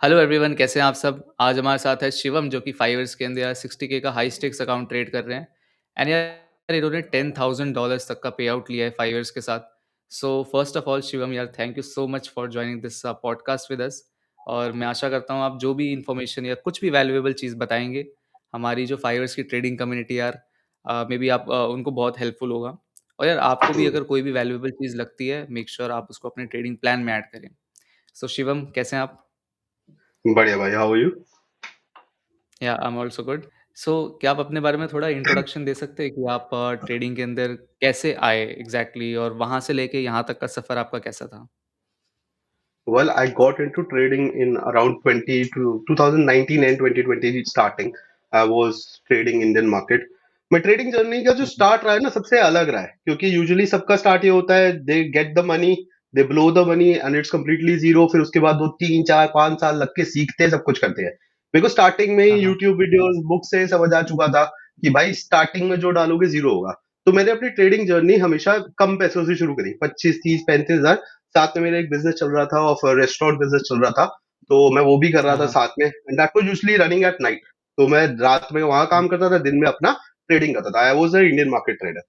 Hello everyone, कैसे हैं आप सब? आज हमारे साथ है शिवम जो कि फाइवर्स के अंदर 60K का हाई स्टेक्स अकाउंट ट्रेड कर रहे हैं एंड यार इन्होंने $10,000 तक का पे आउट लिया है फाइवर्स के साथ। So first of all Shivam यार, thank you so much for joining this podcast with us. और मैं आशा करता हूँ आप जो भी इन्फॉर्मेशन या कुछ भी वैल्यूएबल चीज़ बताएंगे हमारी जो फाइवर्स की ट्रेडिंग कम्युनिटी यार, मे बी आप उनको बहुत हेल्पफुल होगा। और यार आपको भी अगर कोई भी वैल्यूएबल चीज़ लगती है, मेक श्योर आप उसको अपने ट्रेडिंग प्लान में ऐड करें। सो शिवम, कैसे हैं आप? बढ़िया भाई, how are you? Yeah I am also good. So क्या आप अपने बारे में थोड़ा इंट्रोडक्शन दे सकते हैं कि आप ट्रेडिंग के अंदर कैसे आए एग्जैक्टली और वहां से लेके यहाँ तक का सफर आपका कैसा था? Well, I got into trading in around 20 to 2019 and 2020 starting. I was trading Indian market. मैं ट्रेडिंग जर्नी का जो हम्म, स्टार्ट रहा है ना, सबसे अलग रहा है, क्योंकि यूजुअली सबका स्टार्ट ये होता है, they get the money, they blow the money and it's completely zero. फिर उसके बाद वो 3 4 5 साल लग के सीखते हैं, सब कुछ करते हैं। मेरे को स्टार्टिंग में ही हाँ हाँ। यूट्यूब वीडियोस बुक से समझ आ चुका था कि भाई स्टार्टिंग में जो डालोगे जीरो होगा। तो मैंने अपनी ट्रेडिंग जर्नी हमेशा कम पैसों से शुरू करी, 25 30 35 हजार। साथ में मेरा एक बिजनेस चल रहा था, ऑफ रेस्टोरेंट बिजनेस चल रहा था। तो मैं वो भी कर रहा हाँ था हाँ। साथ में, and that was usually running at night. तो मैं रात में वहां काम करता था, दिन में अपना ट्रेडिंग करता था। I was a Indian market trader.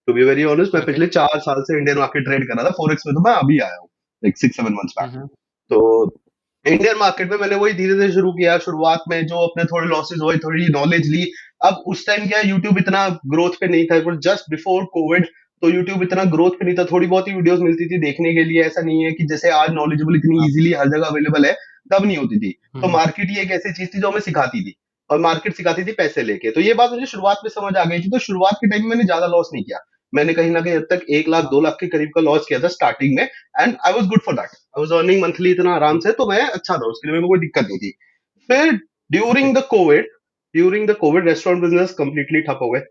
To be very honest, मैं ओके। पिछले 4 साल से इंडियन मार्केट ट्रेड कर रहा था। फॉरेक्स में तो मैं अभी आया हूँ, लाइक 6 7 मंथ्स बैक। हम्म। तो इंडियन मार्केट में मैंने वही धीरे धीरे शुरू किया। शुरुआत में जो अपने थोड़े लॉसेस हुए, थोड़ी नॉलेज ली। अब उस टाइम क्या, यूट्यूब इतना ग्रोथ पे नहीं था, जस्ट बिफोर कोविड। तो यूट्यूब इतना ग्रोथ पे नहीं था, थोड़ी बहुत ही वीडियोस मिलती थी देखने के लिए। ऐसा नहीं है कि जैसे आज नॉलेजेबल इतनी हाँ। इजीली हर जगह अवेलेबल है, तब नहीं होती थी। तो हम्म। मार्केट ही एक ऐसी चीज थी जो हमें सिखाती थी, और मार्केट सिखाती थी पैसे लेके। तो ये बात मुझे शुरुआत में समझ आ गई थी। तो शुरुआत के टाइम में मैंने ज्यादा लॉस नहीं किया। मैंने कहीं ना कहीं अब तक 1 लाख हाँ। 2 लाख के करीब का लॉस किया था स्टार्टिंग में, and I was good for that. I was earning monthly इतना आराम से, तो मैं अच्छा था, उसके लिए मेरे को कोई दिक्कत नहीं थी। फिर okay. During the covid restaurant business completely ठप हो गए,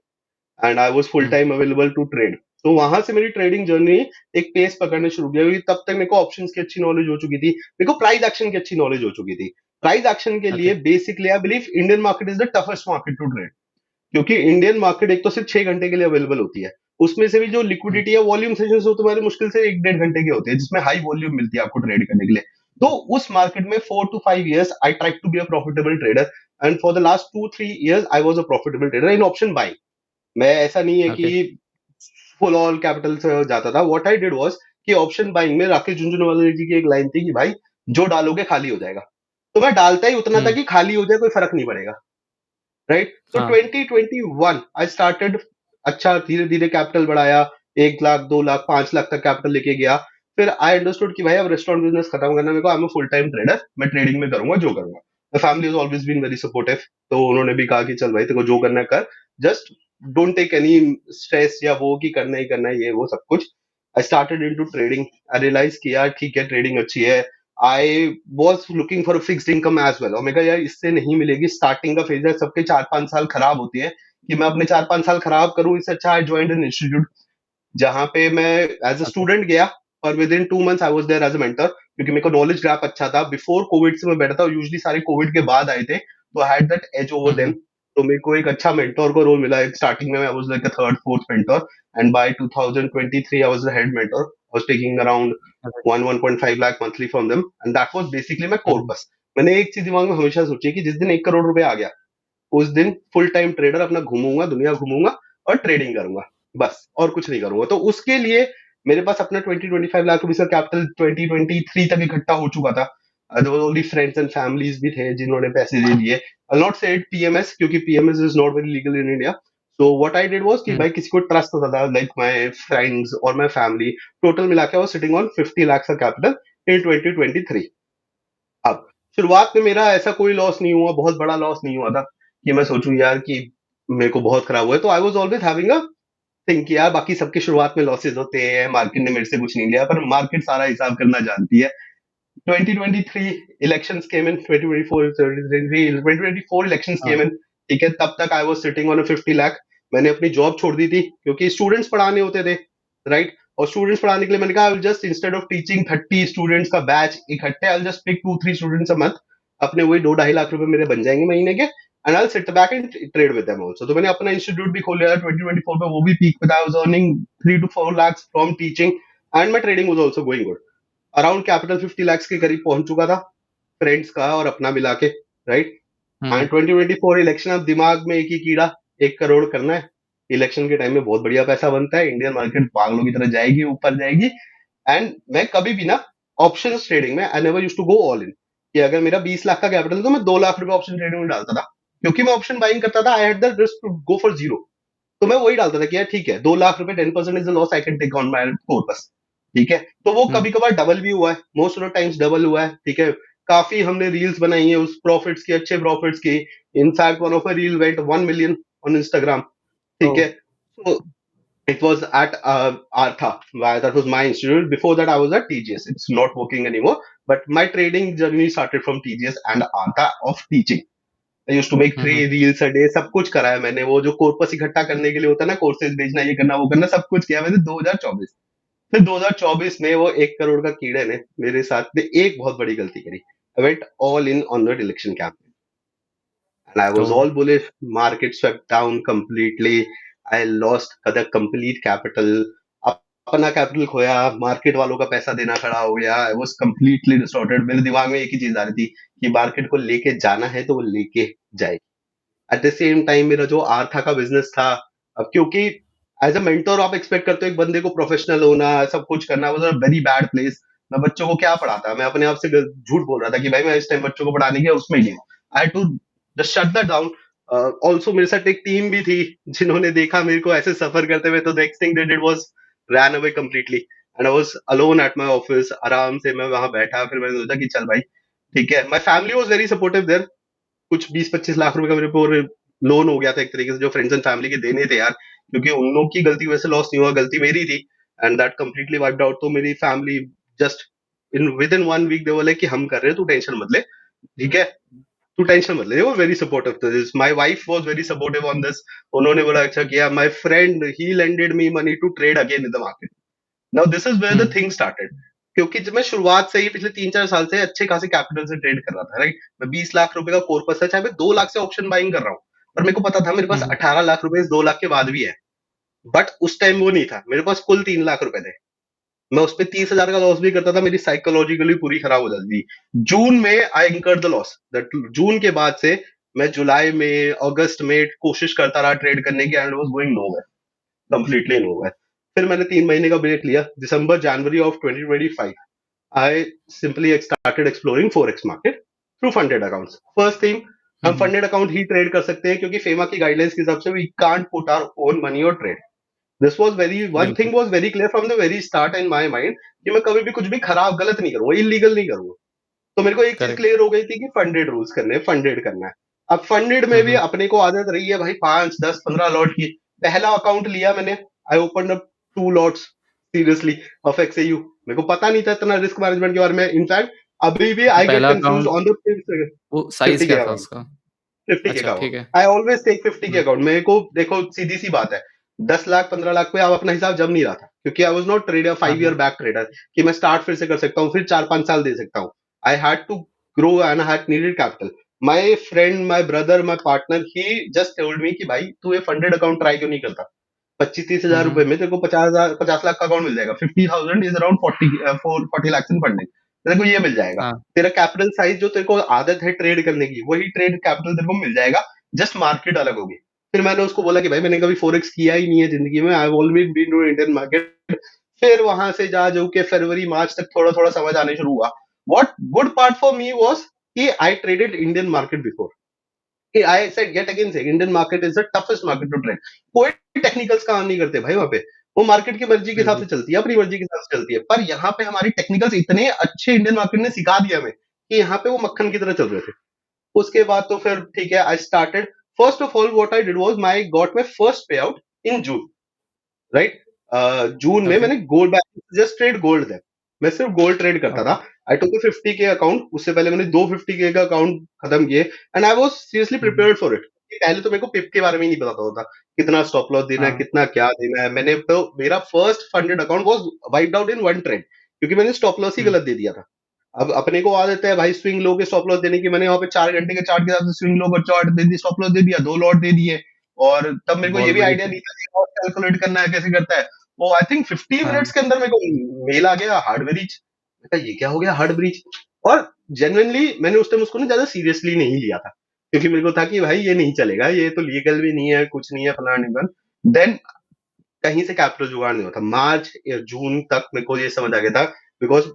and I was full hmm. Time available to trade. तो वहां से मेरी ट्रेडिंग जर्नी एक पेस पकड़ने शुरू किया, क्योंकि तब तक मेरे को ऑप्शंस की अच्छी नॉलेज हो चुकी थी, मेरे को प्राइस एक्शन की अच्छी नॉलेज हो चुकी थी। प्राइस एक्शन के ओके। लिए basically I believe Indian market is the toughest market to trade. क्योंकि इंडियन मार्केट एक तो सिर्फ 6 घंटे के लिए अवेलेबल होती है। उसमें से भी जो हम्म। लिक्विडिटी है, वॉल्यूम सेशंस हो तुम्हारे मुश्किल से 1 1.5 घंटे के होते हैं, जिसमें हाई वॉल्यूम मिलती है आपको ट्रेड करने के लिए। तो उस मार्केट में 4 to 5 years I try to be a profitable trader, and for the last 2 3 years I was a profitable trader in option buying. मैं, ऐसा नहीं है कि ओके। फुल ऑल कैपिटल से जाता था। व्हाट आई डिड वाज कि ऑप्शन बाइंग में राकेश झुंझुनवाला जी की एक लाइन थी कि भाई, जो डालोगे खाली हो जाएगा। तो मैं डालता ही उतना था हम्म। कि खाली हो जाए, कोई फर्क नहीं पड़ेगा। राइट। तो हाँ। 2021 आई स्टार्टेड। अच्छा, धीरे धीरे कैपिटल बढ़ाया, 1 लाख 2 लाख 5 लाख तक कैपिटल लेके गया। फिर आई अंडरस्टूड कि भाई अब रेस्टोरेंट बिजनेस खत्म करना है मेरे को। I am full time trader, मैं ट्रेडिंग में करूंगा जो करूंगा। The family has always been very supportive. तो उन्होंने भी कहा कि चल भाई, तेरे को जो करना है कर, just don't take any stress या वो कि करना ही करना है ये वो सब कुछ। I started into trading. I realise किया ठीक है, ट्रेडिंग अच्छी है। I was looking for fixed income as well, और मैं कहा यार इससे नहीं मिलेगी। स्टार्टिंग का फेज है, सबके 4 5 साल खराब होती है, कि मैं अपने 4 5 साल खराब करूं, इससे अच्छा आई ज्वाइंट एन इंस्टीट्यूट जहां पे मैं एज अ ओके। स्टूडेंट गया। और within 2 months I was there as a mentor, क्योंकि मेरे को नॉलेज ग्रैप अच्छा था। बिफोर कोविड से मैं बैठा था, यूजली सारे कोविड के बाद आए थे, तो I had that edge over them. Hmm. तो मेरे को एक अच्छा मेंटोर का रोल मिला। एक स्टार्टिंग में I was like a third fourth mentor, and by 2023 I was the head mentor. I was taking around okay. 1 1.5 lakh monthly from them, and that was basically my hmm. Corpus. मैंने एक चीज दिमाग में हमेशा सोची कि जिस दिन 1 करोड़ रुपए आ गया, उस दिन फुल टाइम ट्रेडर अपना घूमूंगा, दुनिया घूमूंगा और ट्रेडिंग करूंगा, बस और कुछ नहीं करूंगा। तो उसके लिए मेरे पास अपना 20 25 लाख रुपीज का कैपिटल 2023 तक इकट्ठा हो चुका था। ओनली फ्रेंड्स एंड फैमिलीज भी थे जिन्होंने पैसे दे दिए। आई नॉट सेड पीएमएस, क्योंकि PMS is not very legal in India. So what I did was कि हम्म। भाई किसी को ट्रस्ट होता था, लाइक माय फ्रेंड्स और माय फैमिली। टोटल मिला के वाज सिटिंग ऑन 50 लाख का कैपिटल इन 2023। अब शुरुआत में मेरा ऐसा कोई लॉस नहीं हुआ, बहुत बड़ा लॉस नहीं हुआ था कि मैं सोचूं यार कि मेरे को बहुत खराब हुआ है। तो I was always having a think कि यार बाकी सबके शुरुआत में लॉसेस होते हैं, मार्केट ने मेरे से कुछ नहीं लिया, पर मार्केट सारा हिसाब करना जानती है। 2023 इलेक्शंस केम इन, 2024 इलेक्शंस हाँ। केम इन। ठीक है, तब तक I was sitting on a 50 lakh. मैंने अपनी जॉब छोड़ दी थी, क्योंकि स्टूडेंट्स पढ़ाने होते थे, राइट। और स्टूडेंट्स पढ़ाने के लिए मैंने कहा I will just, instead of teaching 30 students का बैच इकट्ठे, I will just pick 2 3 students a month. अपने वही 2 2.5 लाख रुपए मेरे बन जाएंगे महीने के, and I will sit back and trade with them also. तो मैंने अपना इंस्टीट्यूट भी खोल लिया 2024 में, वो भी पीक पे था। I was earning 3 to 4 lakhs from teaching, and my trading was also going good. Around capital 50 lakhs के करीब पहुंच चुका था। फ्रेंड्स का और अपना मिला के, राइट? हुँ, एंड 2024 इलेक्शन, अब दिमाग में एक ही कीड़ा, 1 करोड़ करना है। इलेक्शन के टाइम में बहुत बढ़िया पैसा बनता है, इंडियन मार्केट पागलों की तरह जाएगी, ऊपर जाएगी। एंड मैं कभी भी ना ऑप्शन ट्रेडिंग में I never use to go all in, कि अगर मेरा 20 लाख का कैपिटल है तो मैं 2 लाख रुपए ऑप्शन ट्रेडिंग में डालता था, क्योंकि मैं ऑप्शन बाइंग करता था, I had the risk to go for zero. तो मैं वही डालता था कि यार ठीक है, 2 लाख रुपए, 10% is loss I can take on my purpose. ठीक है, तो वो हुँ, कभी कभार डबल भी हुआ है, most of the times double हुआ है। ठीक है, काफी हमने रील्स बनाई है उस प्रॉफिट्स की, अच्छे प्रॉफिट्स की। In fact one of a reel went 1 million on Instagram. ठीक ओह! है, so it was at Artha. That was my institute. Before that, I was at TGS. It's not working anymore. But my trading journey started from TGS and Artha of teaching. I used to make hmm, 3 hmm, reels a day. सब कुछ करा है मैंने, वो जो corpus इकट्ठा करने के लिए होता है ना, कोर्सेज भेजना, ये करना वो करना, सब कुछ किया मैंने 2024। फिर 2024 में वो 1 करोड़ का कीड़े ने मेरे साथ में एक बहुत बड़ी गलती करी। I went all in on that election campaign. And I was oh! all bullish. Market swept down completely. I lost the complete capital. अपना कैपिटल खोया, मार्केट वालों का पैसा देना खड़ा हो गया। I was completely distorted. मेरे दिमाग में एक ही चीज आ रही थी कि मार्केट को लेके जाना है तो वो लेके जाए। एट द सेम टाइम मेरा जो आर्था का बिजनेस था, अब क्योंकि एज अ मेंटर आप एक्सपेक्ट करते हो एक बंदे को प्रोफेशनल होना, सब कुछ करना, वो वेरी बैड प्लेस। मैं बच्चों को क्या पढ़ाता, मैं अपने आप से झूठ बोल रहा था कि भाई मैं इस टाइम बच्चों को पढ़ाने गया उसमें ही हूँ। I to just shut that down. Also मेरे साथ एक टीम भी थी जिन्होंने देखा मेरे को ऐसे सफर करते हुए, तो next thing they did was ran away completely. And I was alone at my office, आराम से मैं वहां बैठा। फिर मैंने सोचा कि चल भाई ठीक है, my family was very supportive there. कुछ 20-25 लाख रुपए का मेरे को लोन हो गया था एक तरीके से, जो फ्रेंड्स एंड फैमिली के देने थे यार, क्योंकि उन लोग की गलती वैसे लॉस नहीं हुआ, गलती मेरी थी। And that completely wiped out. तो मेरी family just in with in 1 week they बोले कि हम कर रहे हैं, तू टेंशन मत ले। ठीक है, तू टेंशन मत ले। वो वेरी सपोर्टिव थे। My wife was very supportive on this. उन्होंने बोला अच्छा किया। My friend he lended me money to trade again in the market. Now this is where hmm, the thing started. क्योंकि जब मैं शुरुआत से ही पिछले 3-4 साल से अच्छे खासे कैपिटल से ट्रेड कर रहा था, राइट? मैं 20 लाख रुपए का कॉर्पस है, चाहे मैं 2 लाख से ऑप्शन बाइंग कर रहा हूँ, पर मेरे को पता था मेरे हुँ, पास हुँ, 18 लाख रुपए इस 2 लाख के बाद भी है। बट उस टाइम वो नहीं था, मेरे पास कुल 3 लाख रुपए थे। मैं उस पे 30,000 का लॉस भी करता था, मेरी साइकोलॉजिकली पूरी खराब हो जाती थी। जून में आई इंकर्ड द लॉस। दैट जून के बाद से मैं जुलाई में, अगस्त में कोशिश करता रहा ट्रेड करने की, and was going nowhere, completely nowhere. फिर मैंने 3 महीने का ब्रेक लिया, दिसंबर January of 2025। I simply started exploring forex market through funded accounts. First thing, हुँ, हम हुँ, फंडेड अकाउंट ही ट्रेड कर सकते हैं, क्योंकि फेमा की गाइडलाइंस के हिसाब से we can't put our own money और trade. This was very, one बिल्कुल, thing was very clear from the very start in my mind, कि मैं कभी भी कुछ भी खराब गलत नहीं करूंगा, इलीगल नहीं करूंगा। तो मेरे को एक चीज करेक्ट। क्लियर हो गई थी कि फंडेड रूल्स करने, फंडेड करना है। अब फंडेड हुँ, में भी हुँ, अपने को आदत रही है भाई 5, 10, 15 लॉट की। पहला अकाउंट लिया मैंने, I open up 2 lots seriously of XAU. मेरे को पता नहीं था इतना रिस्क मैनेजमेंट के बारे में। इनफैक्ट अभी भी तो आई गेट पहला कंफ्यूज अकाउंट ऑन द वो साइज़ 50 के क्या था अकाउंट। उसका? 50 के अच्छा, का ठीक अकाउंट, है। आई ऑलवेज टेक 50 के हुँ, अकाउंट। मेरे को देखो सीधी सी बात है, 10 लाख 15 लाख पे आप अपना हिसाब जम नहीं रहा था, क्योंकि आई वॉज नॉट ट्रेडर हाँ, 5 ईयर हाँ, बैक ट्रेडर कि मैं स्टार्ट फिर से कर सकता हूँ, फिर 4-5 साल दे सकता हूँ। I had to grow and had needed capital. My friend, my brother, my partner he just told me कि भाई तू ये फंडेड अकाउंट ट्राई क्यों नहीं करता? 25-30 हजार हुँ, रुपए में तेरे को 50,000 50 लाख का अकाउंट मिल जाएगा। 50,000 is around 40 lakh in funding, तेरे को ये मिल जाएगा। हाँ, तेरा कैपिटल साइज जो तेरे को आदत है ट्रेड करने की, वही ट्रेड कैपिटल तेरे को मिल जाएगा। जस्ट मार्केट अलग होगी। फिर मैंने उसको बोला कि भाई मैंने कभी फॉरेक्स किया ही नहीं है जिंदगी में, I always been to Indian market. फिर वहां से जा जो के फरवरी मार्च तक थोड़ा थोड़ा समझ आने शुरू हुआ। What good part for me was कि I traded Indian market before. I said yet again say Indian market is the toughest market to trade. कोई टेक्निकल्स काम नहीं करते भाई वहां पे। वो मार्केट की मर्जी के हिसाब बिल्कुल। से चलती है, अपनी मर्जी के हिसाब से चलती है। पर यहाँ पे हमारी टेक्निकल्स इतने अच्छे इंडियन मार्केट ने सिखा दिया हमें कि यहाँ पे वो मक्खन की तरह चल रहे थे। उसके बाद तो फिर ठीक है, I started. First of all what I did was my got my first पे आउट इन जून, राइट? जून में ओके, मैंने गोल्ड, जस्ट ट्रेड गोल्ड है, मैं सिर्फ गोल्ड ट्रेड करता था। ओके। आई टुक 50 के अकाउंट, उससे पहले मैंने दो 50 के का अकाउंट खत्म किए। And I was seriously hmm, hmm, prepared for it. पहले तो मेरे को पिप के बारे में ही नहीं पता होता, कितना स्टॉप लॉस देना है, हाँ, कितना क्या देना है। मैंने तो मेरा first funded account was wiped out in one trade, क्योंकि मैंने स्टॉप लॉस ही हुँ, गलत दे दिया था। अब अपने को आदत है भाई स्विंग लो के स्टॉप लॉस देने की। मैंने वहां पे 4 घंटे के चार्ट के साथ स्विंग लो का चार्ट दे दी, स्टॉप लॉस दे दिया, 2 लॉट दे दिए। और तब मेरे को ये बहुत भी बड़ी आइडिया थी। नहीं था कि लॉस कैलकुलेट करना है, कैसे करता है। वो आई थिंक 15 हाँ, मिनट्स के अंदर मेरे को मेल आ गया हार्ड ब्रीच। मैं कहा ये क्या हो गया हार्ड ब्रीच? और जेन्युइनली मैंने उस टाइम उसको ना ज्यादा सीरियसली नहीं लिया था, क्योंकि मेरे को था कि भाई ये नहीं चलेगा, ये तो लीगल भी नहीं है, कुछ नहीं है, फलाना ढिमकाना। देन कहीं से कैपिटल जुगाड़ नहीं होता, मार्च या जून तक मेरे को ये समझ आ गया था, बिकॉज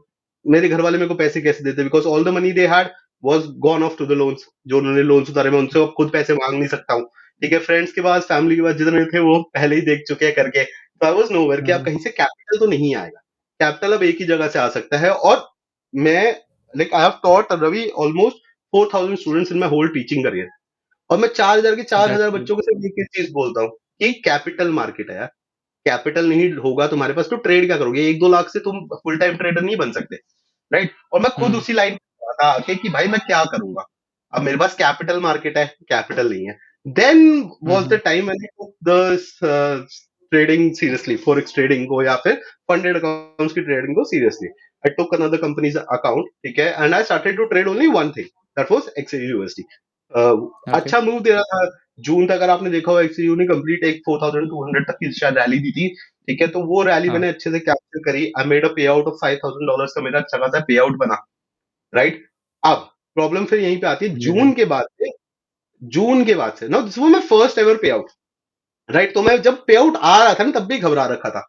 मेरे घर वाले मेरे को पैसे कैसे देते, because all the money they had was gone off to the loans, जो उन्होंने लोन्स उतारे, मैं उनसे अब खुद पैसे मांग नहीं सकता हूँ। ठीक है, फ्रेंड्स के पास, फैमिली के पास जितने थे वो पहले ही देख चुके हैं करके, तो आई वाज नोवेयर कि अब हुँ, कहीं से कैपिटल तो नहीं आएगा। कैपिटल अब एक ही जगह से आ सकता है, और मैं like I have taught Ravi almost 4000 students in my whole teaching career, और मैं 4000 के 4000 दैट्स गुड। बच्चों को सिर्फ एक ही चीज बोलता हूँ कि कैपिटल मार्केट है यार। कैपिटल नहीं होगा तुम्हारे पास तो ट्रेड क्या करोगे, 1-2 लाख से तुम फुल टाइम ट्रेडर नहीं बन सकते, राइट? और मैं खुद हुँ, उसी लाइन पे था आके कि भाई मैं क्या करूंगा, अब मेरे पास कैपिटल मार्केट है, कैपिटल नहीं है। Then um, was the um, time when I took the trading seriously, forex trading को या फिर फंडेड अकाउंट्स की ट्रेडिंग को seriously. I took another company's account, ठीक है, and I started to trade only one thing, that was XUSD. Okay, अच्छा move दे रहा था। जून तक अगर आपने देखा हो, एक्सयू ने कंप्लीट एक 4200 तक की शायद रैली दी थी, ठीक है, तो वो रैली हाँ, मैंने अच्छे से कैप्चर करी। आई मेड अ पे आउट ऑफ $5000 का, मेरा अच्छा खासा पे आउट बना, राइट? अब प्रॉब्लम फिर यहीं पे आती है, अमेज़िंग। जून के बाद से ना, this was my first ever पे आउट, राइट? तो मैं जब पे आउट आ रहा था ना, तब भी घबरा रखा था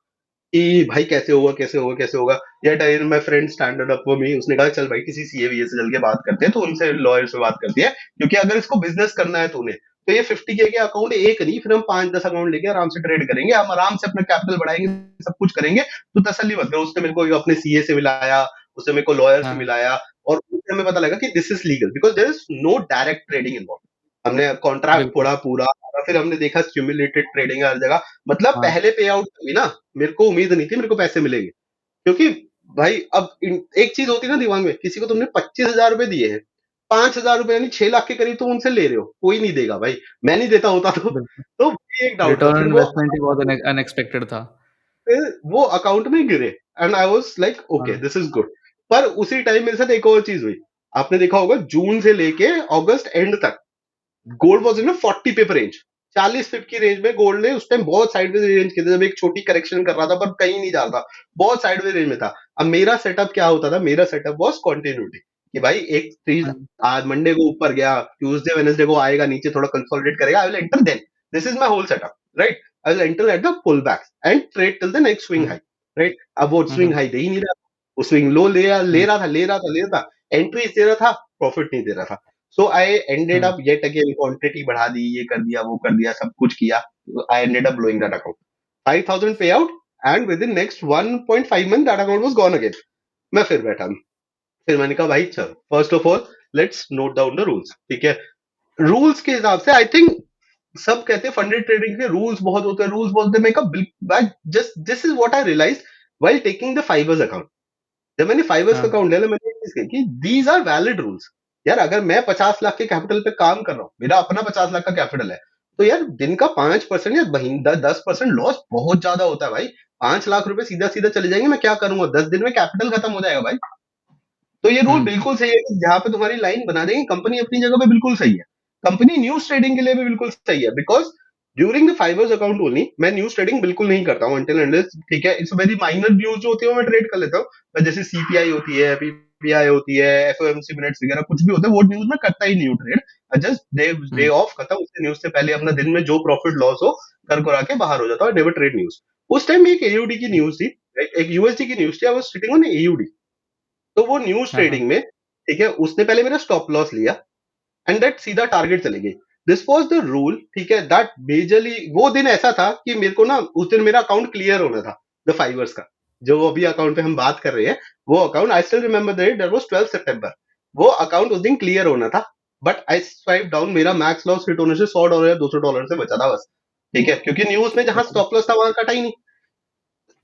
कि भाई कैसे होगा, कैसे होगा, कैसे होगा। या time my friend standard up for me, उसने कहा चल भाई किसी सीए वीए से चल के बात करते हैं, तो उनसे लॉयर से बात करती है, क्योंकि अगर इसको बिजनेस करना है तूने, तो ये 50K के अकाउंट एक नहीं, फिर हम 5-10 अकाउंट लेके आराम से ट्रेड करेंगे, हम आराम से अपना कैपिटल बढ़ाएंगे, सब कुछ करेंगे, तो तसल्ली मत कर। उसने मेरे को अपने सीए से मिलाया, उसने मेरे को लॉयर से हाँ, मिलाया, और उससे हमें पता लगा कि this is legal because there is no direct trading involve. हमने कॉन्ट्रैक्ट बिल्कुल, पढ़ा पूरा, और फिर हमने देखा स्टिमुलेटेड ट्रेडिंग हर जगह। मतलब हाँ, पहले पे आउट भी ना, मेरे को उम्मीद नहीं थी मेरे को पैसे मिलेंगे, क्योंकि भाई अब एक चीज होती है ना दिमाग में, किसी को तुमने 25,000 रुपए दिए हैं, 5,000 रुपए यानी 6 लाख के करीब तुम उनसे ले रहे हो, कोई नहीं देगा भाई। मैं नहीं देता होता बिल्कुल। तो ये एक डाउट था। रिटर्न ऑन इन्वेस्टमेंट ही बहुत अनएक्सपेक्टेड था। फिर वो अकाउंट में गिरे, and I was like okay हाँ, दिस इज गुड। पर उसी टाइम मेरे साथ एक और चीज हुई, आपने देखा होगा जून से लेके अगस्त एंड तक gold was in 40 pip range, 40 पिप की रेंज में गोल्ड ने उस टाइम बहुत साइडवेज रेंज किया था, जब एक छोटी करेक्शन कर रहा था पर कहीं नहीं जा रहा था, बहुत साइडवेज रेंज में था। अब मेरा सेटअप क्या होता था, मेरा सेटअप वाज कंटिन्यूटी, कि भाई एक चीज हुँ, आज मंडे को ऊपर गया, ट्यूसडे वेडनेसडे को आएगा नीचे, थोड़ा कंसोलिडेट करेगा, I will enter then, this is my whole setup, right? I will enter at the pull back and trade till the next swing hmm, high, right? अब वो हुँ, स्विंग हुँ, हाई दे ही नहीं रहा, वो स्विंग लो ले हुँ, रहा था, entries दे रहा था, प्रॉफिट नहीं दे रहा था। So I ended um, up yet again quantity बढ़ा दी, ये कर दिया, वो कर दिया, सब कुछ किया। I ended up blowing that account, 5000 पे out, and with in next 1.5 month that account was gone again. मैं फिर बैठा, फिर मैंने कहा भाई चल, first of all let's note down the rules, ठीक है? रूल्स के हिसाब से आई थिंक सब कहते हैं फंडेड ट्रेडिंग के रूल्स बहुत होते हैं, रूल्स बहुत होते हैं। मैं कहा just this is what I realise while taking the Fivers account. जब मैंने फाइवर्स का हाँ, अकाउंट लिया, मैंने एक चीज कही कि दीज आर वैलिड रूल्स। यार अगर मैं 50 लाख के कैपिटल पे काम कर रहा हूँ, मेरा अपना 50 लाख का कैपिटल है, तो यार दिन का 5% या 10% लॉस बहुत ज्यादा होता है भाई। 5 लाख रुपए सीधा सीधा चले जाएंगे, मैं क्या करूंगा? 10 दिन में कैपिटल खत्म हो जाएगा भाई। तो ये रूल हुँ, बिल्कुल सही है कि जहां पे तुम्हारी लाइन बना देंगे, कंपनी अपनी जगह पे बिल्कुल सही है। कंपनी न्यूज ट्रेडिंग के लिए भी बिल्कुल सही है, because during the Fivers account only मैं न्यूज ट्रेडिंग बिल्कुल नहीं करता हूँ अनटिल अनलेस, ठीक है, इट्स वेरी माइनर न्यूज जो होती है वो मैं ट्रेड कर लेता हूँ, जैसे सीपीआई होती है, पीपीआई होती है, एफओएमसी मिनट्स वगैरह कुछ भी होता है, वो न्यूज में करता ही नहीं हूँ trade. Just day day hmm, of खत्म, उससे न्यूज से पहले अपना दिन में जो प्रॉफिट लॉस हो कर करा के बाहर हो जाता है, नेवर ट्रेड न्यूज। उस टाइम एक एयूडी की न्यूज थी, एक यूएसडी की न्यूज थी, I was sitting on AUD. तो वो न्यूज हाँ, हाँ, ट्रेडिंग में, ठीक है, उसने पहले मेरा स्टॉप लॉस लिया, एंड दैट सीधा टारगेट चले गई। दिस वाज द रूल, ठीक है, दैट मेजरली वो दिन ऐसा था कि मेरे को ना उस दिन मेरा अकाउंट क्लियर होना था, द फाइवर्स का, जो अभी अकाउंट पे हम बात कर रहे हैं, वो account I still remember the date, that was 12 सितंबर। वो अकाउंट उस दिन क्लियर होना था, बट आई स्वाइप डाउन, मेरा मैक्स लॉस हिट होने से $100 या $200 से बचा था बस, ठीक है, क्योंकि न्यूज में जहां ओके, स्टॉप लॉस था वहां कटा ही नहीं।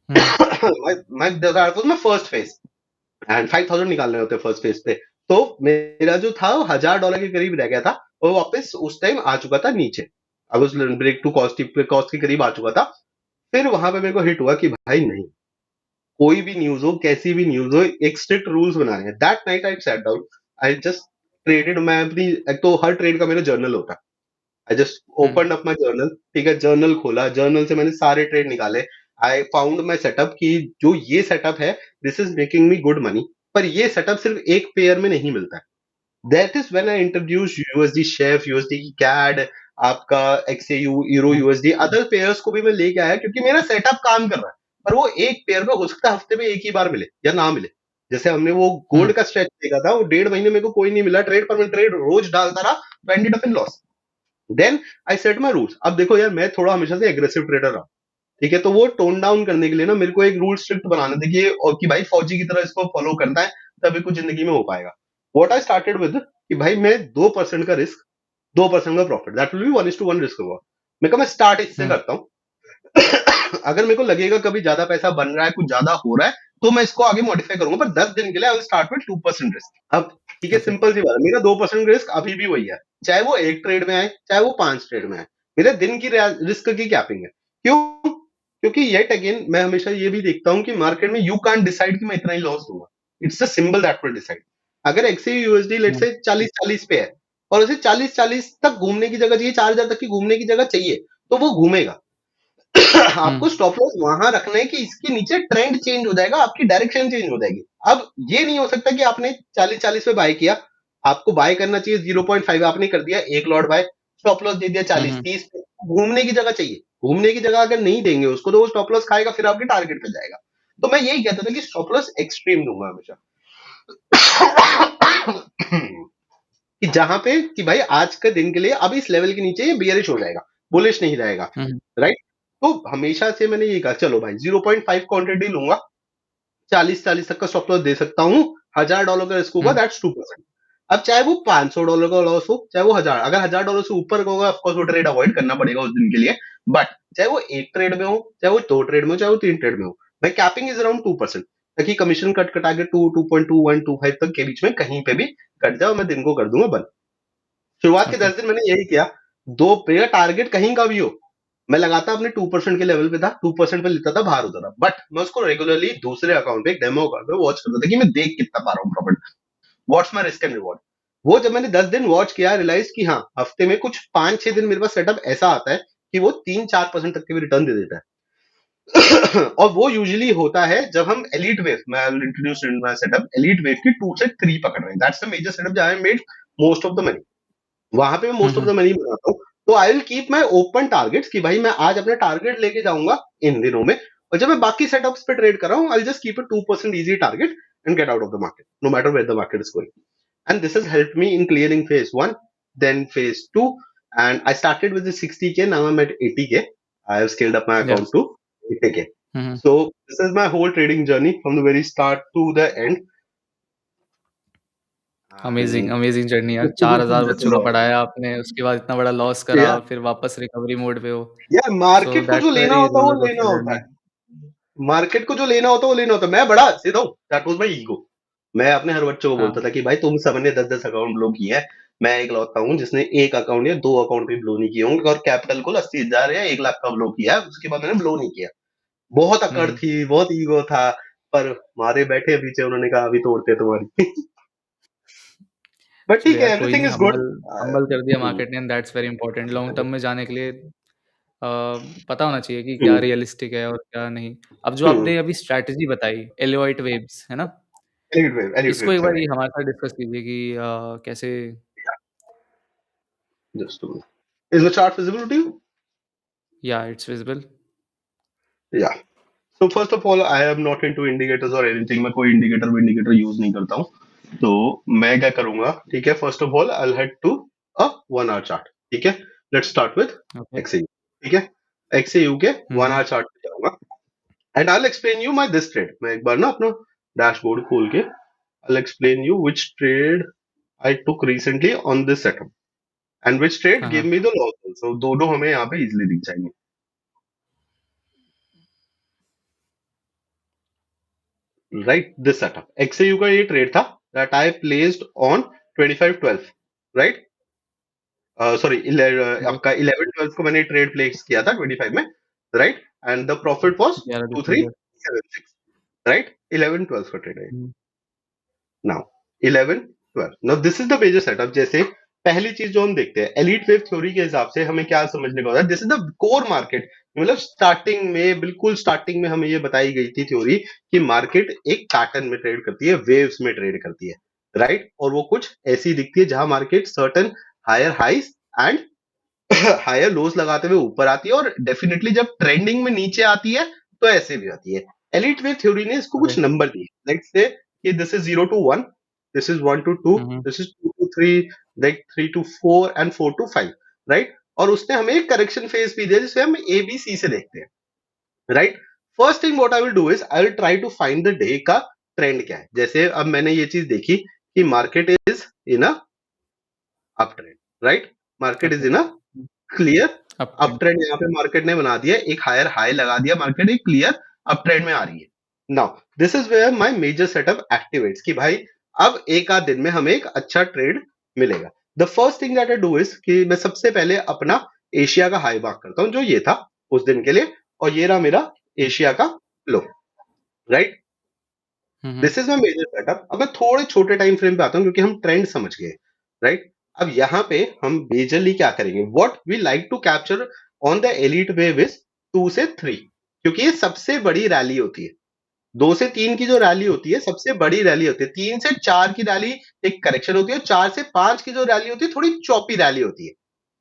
Um, that was my first phase, and 5000 निकालने होते फर्स्ट फेज पे। तो मेरा जो था वो $1000 के करीब रह गया था, और वापस उस टाइम आ चुका था नीचे। I was break to cost के करीब आ चुका था। फिर वहां पे मेरे को हिट हुआ कि भाई नहीं, कोई भी न्यूज हो, कैसी भी न्यूज हो, एक स्ट्रिक्ट रूल्स बनाने हैं। That night I sat down, I just traded. मैं अपनी, एक तो हर ट्रेड का मेरा जर्नल होता है, I just hmm, open up my journal, ठीक है, जर्नल खोला, जर्नल से मैंने सारे ट्रेड निकाले। आई फाउंड माई सेटअप कि जो ये सेटअप है, this is making me good money, पर ये सेटअप सिर्फ एक पेयर में नहीं मिलता है। That is when I introduce USD chef, USD की कैड, आपका एक्सएयू, यूरो हुँ, यूएसडी, अदर पेयर्स को भी मैं लेके आया क्योंकि मेरा सेटअप काम कर रहा है। पर वो एक पेयर में हो सकता है हफ्ते में एक ही बार मिले या ना मिले। जैसे हमने वो हुँ, गोल्ड का स्ट्रेच देखा था, वो 1.5 महीने मेरे को कोई नहीं मिला ट्रेड, पर मैं ट्रेड रोज डालता रहा, तो ended up in loss. Then I set my rules. अब देखो यार, मैं थोड़ा हमेशा से एग्रेसिव ट्रेडर रहा, ठीक है, तो वो टोन डाउन करने के लिए ना मेरे को एक रूल स्ट्रिक्ट बनाना था कि और कि भाई फौजी की तरह इसको फॉलो करना है, तभी कुछ जिंदगी में हो पाएगा। व्हाट आई स्टार्टेड विद कि भाई मैं 2% का रिस्क, 2% का profit, that will be 1:1 risk होगा। मैं स्टार्ट इससे हुँ, करता हूँ। अगर मेरे को लगेगा कभी ज्यादा पैसा बन रहा है, कुछ ज्यादा हो रहा है, तो मैं इसको आगे मॉडिफाई करूंगा, पर 10 दिन के लिए I will start with 2% risk. अब ठीक है, ओके। सिंपल सी बात है, मेरा 2% रिस्क अभी भी वही है, चाहे वो एक ट्रेड में आए, चाहे वो 5 ट्रेड में आए। मेरे दिन की रिस्क की कैपिंग है। क्यों? क्योंकि येट अगेन मैं हमेशा ये भी देखता हूँ कि मार्केट में यू कांट डिसाइड कि मैं इतना ही लॉस दूंगा। It's a symbol that will decide. अगर एक्सी यूएसडी लेट हुँ, से 40-40 पे है और उसे 40-40 तक घूमने की जगह चाहिए, 4,000 तक की घूमने की जगह चाहिए, तो वो घूमेगा। हुँ, आपको स्टॉप लॉस वहां रखना है कि इसके नीचे ट्रेंड चेंज हो जाएगा, आपकी डायरेक्शन चेंज हो जाएगी। अब ये नहीं हो सकता कि आपने 40-40 पे बाय किया, आपको बाय करना चाहिए 0.5, आपने कर दिया एक लॉट बाय, स्टॉप लॉस दे दिया हुँ, 40 हुँ, 30 पे। घूमने की जगह चाहिए, घूमने की जगह अगर नहीं देंगे उसको, तो वो स्टॉप लॉस खाएगा, फिर आपके टारगेट पे जाएगा। तो मैं यही कहता था कि स्टॉप लॉस एक्सट्रीम दूंगा हमेशा। कि जहां पे कि भाई आज के दिन के लिए अब इस लेवल के नीचे ये बियरिश हो जाएगा, बुलिश नहीं रहेगा। हुँ, राइट। तो हमेशा से मैंने ये कहा चलो भाई 0.5 क्वांटिटी लूंगा, 40-40 तक का स्टॉप लॉस दे सकता हूँ, $1,000 का रिस्क होगा, हुँ, दैट्स 2%। अब चाहे वो $500 का लॉस हो, चाहे वो 1000, अगर $1,000 से ऊपर का होगा, ऑफकोर्स वो ट्रेड अवॉइड करना पड़ेगा उस दिन के लिए। बट चाहे वो एक ट्रेड में हो, चाहे वो दो ट्रेड में हो, चाहे वो तीन ट्रेड में हो, भाई कैपिंग इज अराउंड 2%, ताकि कमीशन कट कटा के 2.2125 तक के बीच में कहीं पे भी कट जाओ, मैं दिन को कर दूंगा बंद। शुरुआत के ओके। 10 दिन मैंने यही किया। दो मेरा टारगेट कहीं का भी हो, मैं लगाता अपने 2% के लेवल पे था, 2% पे लेता था, बाहर होता था, बट मैं उसको रेगुलरली दूसरे अकाउंट पे, एक डेमो अकाउंट पे वॉच करता था कि मैं देख कितना पा रहा हूँ profit, what's my risk and reward. वो जब मैंने 10 दिन वॉच किया, रियलाइज कि हाँ, हफ्ते में कुछ 5-6 दिन मेरे पास सेटअप ऐसा आता है कि वो 3-4% तक के भी रिटर्न दे देता है। और वो यूजुअली होता है जब हम एलीट वेव, मैं introduce my setup elite wave की 2 से 3 पकड़ रहे हैं, दैट्स द मेजर सेटअप जहां I made most of the money, वहां पे मैं um, most of um, the money बनाता हूँ। तो I will keep my open targets कि भाई मैं आज अपना टारगेट लेके जाऊंगा इन दिनों में, और जब मैं बाकी सेटअप्स पे ट्रेड कर रहा हूँ, I just keep a 2% easy target and get out of the market no matter where the market is going. And this has helped me in clearing phase 1, then phase 2, and I started with 60K, now I am at 80K, I have scaled up my account yes. To 80K। Hmm, hmm, So this is my whole trading journey from the very start to the end. Amazing, And amazing journey यार, this 4,000 is बच्चों को all. पढ़ाया आपने, उसके बाद इतना बड़ा loss करा, Yeah, फिर वापस रिकवरी मोड पे हो। यार सो मार्केट को जो दैट्स अ लेना वेरी होता है वो रोलर लेना कोस्टर होता जर्नी। है। मार्केट को जो लेना होता है वो लेना होता है। मैं बड़ा सीधा हूँ, दैट वाज माय ईगो। मैं अपने हर बच्चों को बोलता हाँ, था कि भाई तुम सबने 10-10 अकाउंट ब्लो किए हैं, मैं एक लौता हूँ जिसने एक अकाउंट या दो अकाउंट भी ब्लो नहीं किए होंगे, और कैपिटल को 80,000 या 1 लाख का ब्लो किया है, उसके बाद मैंने ब्लो नहीं किया। बहुत हुँ, अकड़ हुँ। थी, बहुत ईगो था, पर मारे बैठे पीछे, उन्होंने कहा अभी तोड़ते हैं तुम्हारी। बट चलो ठीक है, यार कोई एवरीथिंग नहीं, इज गुड। हम्बल हम्बल कर दिया मार्केट ने, and that's very important. Long term में जाने के लिए पता होना चाहिए कि क्या रियलिस्टिक है और क्या नहीं। अब जो आपने अभी स्ट्रैटेजी बताई, एलियट वेव्स, है ना? एलिट इसको वेव एक से बार ये हमारे साथ डिस्कस कीजिए कि कैसे। Just is the chart visible to you? Yeah it's visible. Yeah. So first of all, I am not into indicators or anything. मैं कोई इंडिकेटर यूज नहीं करता हूँ। तो मैं क्या करूंगा, ठीक है, first of all I head to a 1 hour chart. ठीक है, let's start with okay. XU. ठीक है, एक्सयू के हुँ, 1 आवर हुँ। चार्ट पे जाऊंगा, and I will explain you my this trade. मैं एक बार ना अपना डैशबोर्ड खोल के I will explain you which trade I took recently on this setup and which trade हाँ, गिव हाँ। Me the loss also. दोनों हमें यहाँ पे इजीली दिख जाएंगे। राइट, दिस सेटअप एक्सयू का ये ट्रेड था that I placed on 25/12, right, sorry okay. आपका 11/12 को मैंने ट्रेड प्लेस किया था 25 में, right, and the profit was 11 December. 2376, right, 11/12 का ट्रेड है। Um, now 11/12, now this is the major setup. जैसे पहली चीज जो हम देखते हैं एलीट वेव थ्योरी के हिसाब से हमें क्या समझने को होता है, this is the core market मतलब स्टार्टिंग में, बिल्कुल स्टार्टिंग में हमें ये बताई गई थी थ्योरी कि मार्केट एक पैटर्न में ट्रेड करती है, वेव्स में ट्रेड करती है, राइट। और वो कुछ ऐसी दिखती है जहां market certain higher highs and higher lows लगाते हुए ऊपर आती है, और डेफिनेटली जब ट्रेंडिंग में नीचे आती है तो ऐसे भी आती है। एलिट वेव थ्योरी ने इसको कुछ ओके। नंबर दिए, लेट्स से कि this is 0 to 1, this is 1 to 2, hmm, this is 2 to 3, like 3 to 4 and 4 to 5, right. और उसने हमें एक करेक्शन फेज भी दिया जिसे हम ए बी सी से देखते हैं, right. First thing what I will do is I will try to find the day का ट्रेंड क्या है। जैसे अब मैंने ये चीज देखी कि market is in a up trend, right. Market is okay. In a hmm, clear up up trend. Trend, यहाँ पे मार्केट ने बना दिया, एक हायर हाई लगा दिया, मार्केट एक क्लियर अप ट्रेंड में आ रही है। Now this is where my major setup activates कि भाई अब एक आध दिन में हमें एक अच्छा ट्रेड मिलेगा। The first thing that I do is कि मैं सबसे पहले अपना एशिया का हाई मार्क करता हूं जो ये था उस दिन के लिए, और ये रहा मेरा हुँ, एशिया का low, right. Um, um, this is my major setup. अब मैं थोड़े छोटे टाइम फ्रेम पे आता हूँ क्योंकि हम ट्रेंड समझ गए, राइट। अब यहाँ पे हम मेजरली क्या करेंगे, what we like to capture on the Elliott wave is 2 से 3, क्योंकि ये सबसे बड़ी रैली होती है। 2 से 3 की जो रैली होती है सबसे बड़ी रैली होती है, 3 से 4 की रैली एक करेक्शन होती है, 4 से 5 की जो रैली होती है थोड़ी चौपी रैली होती है,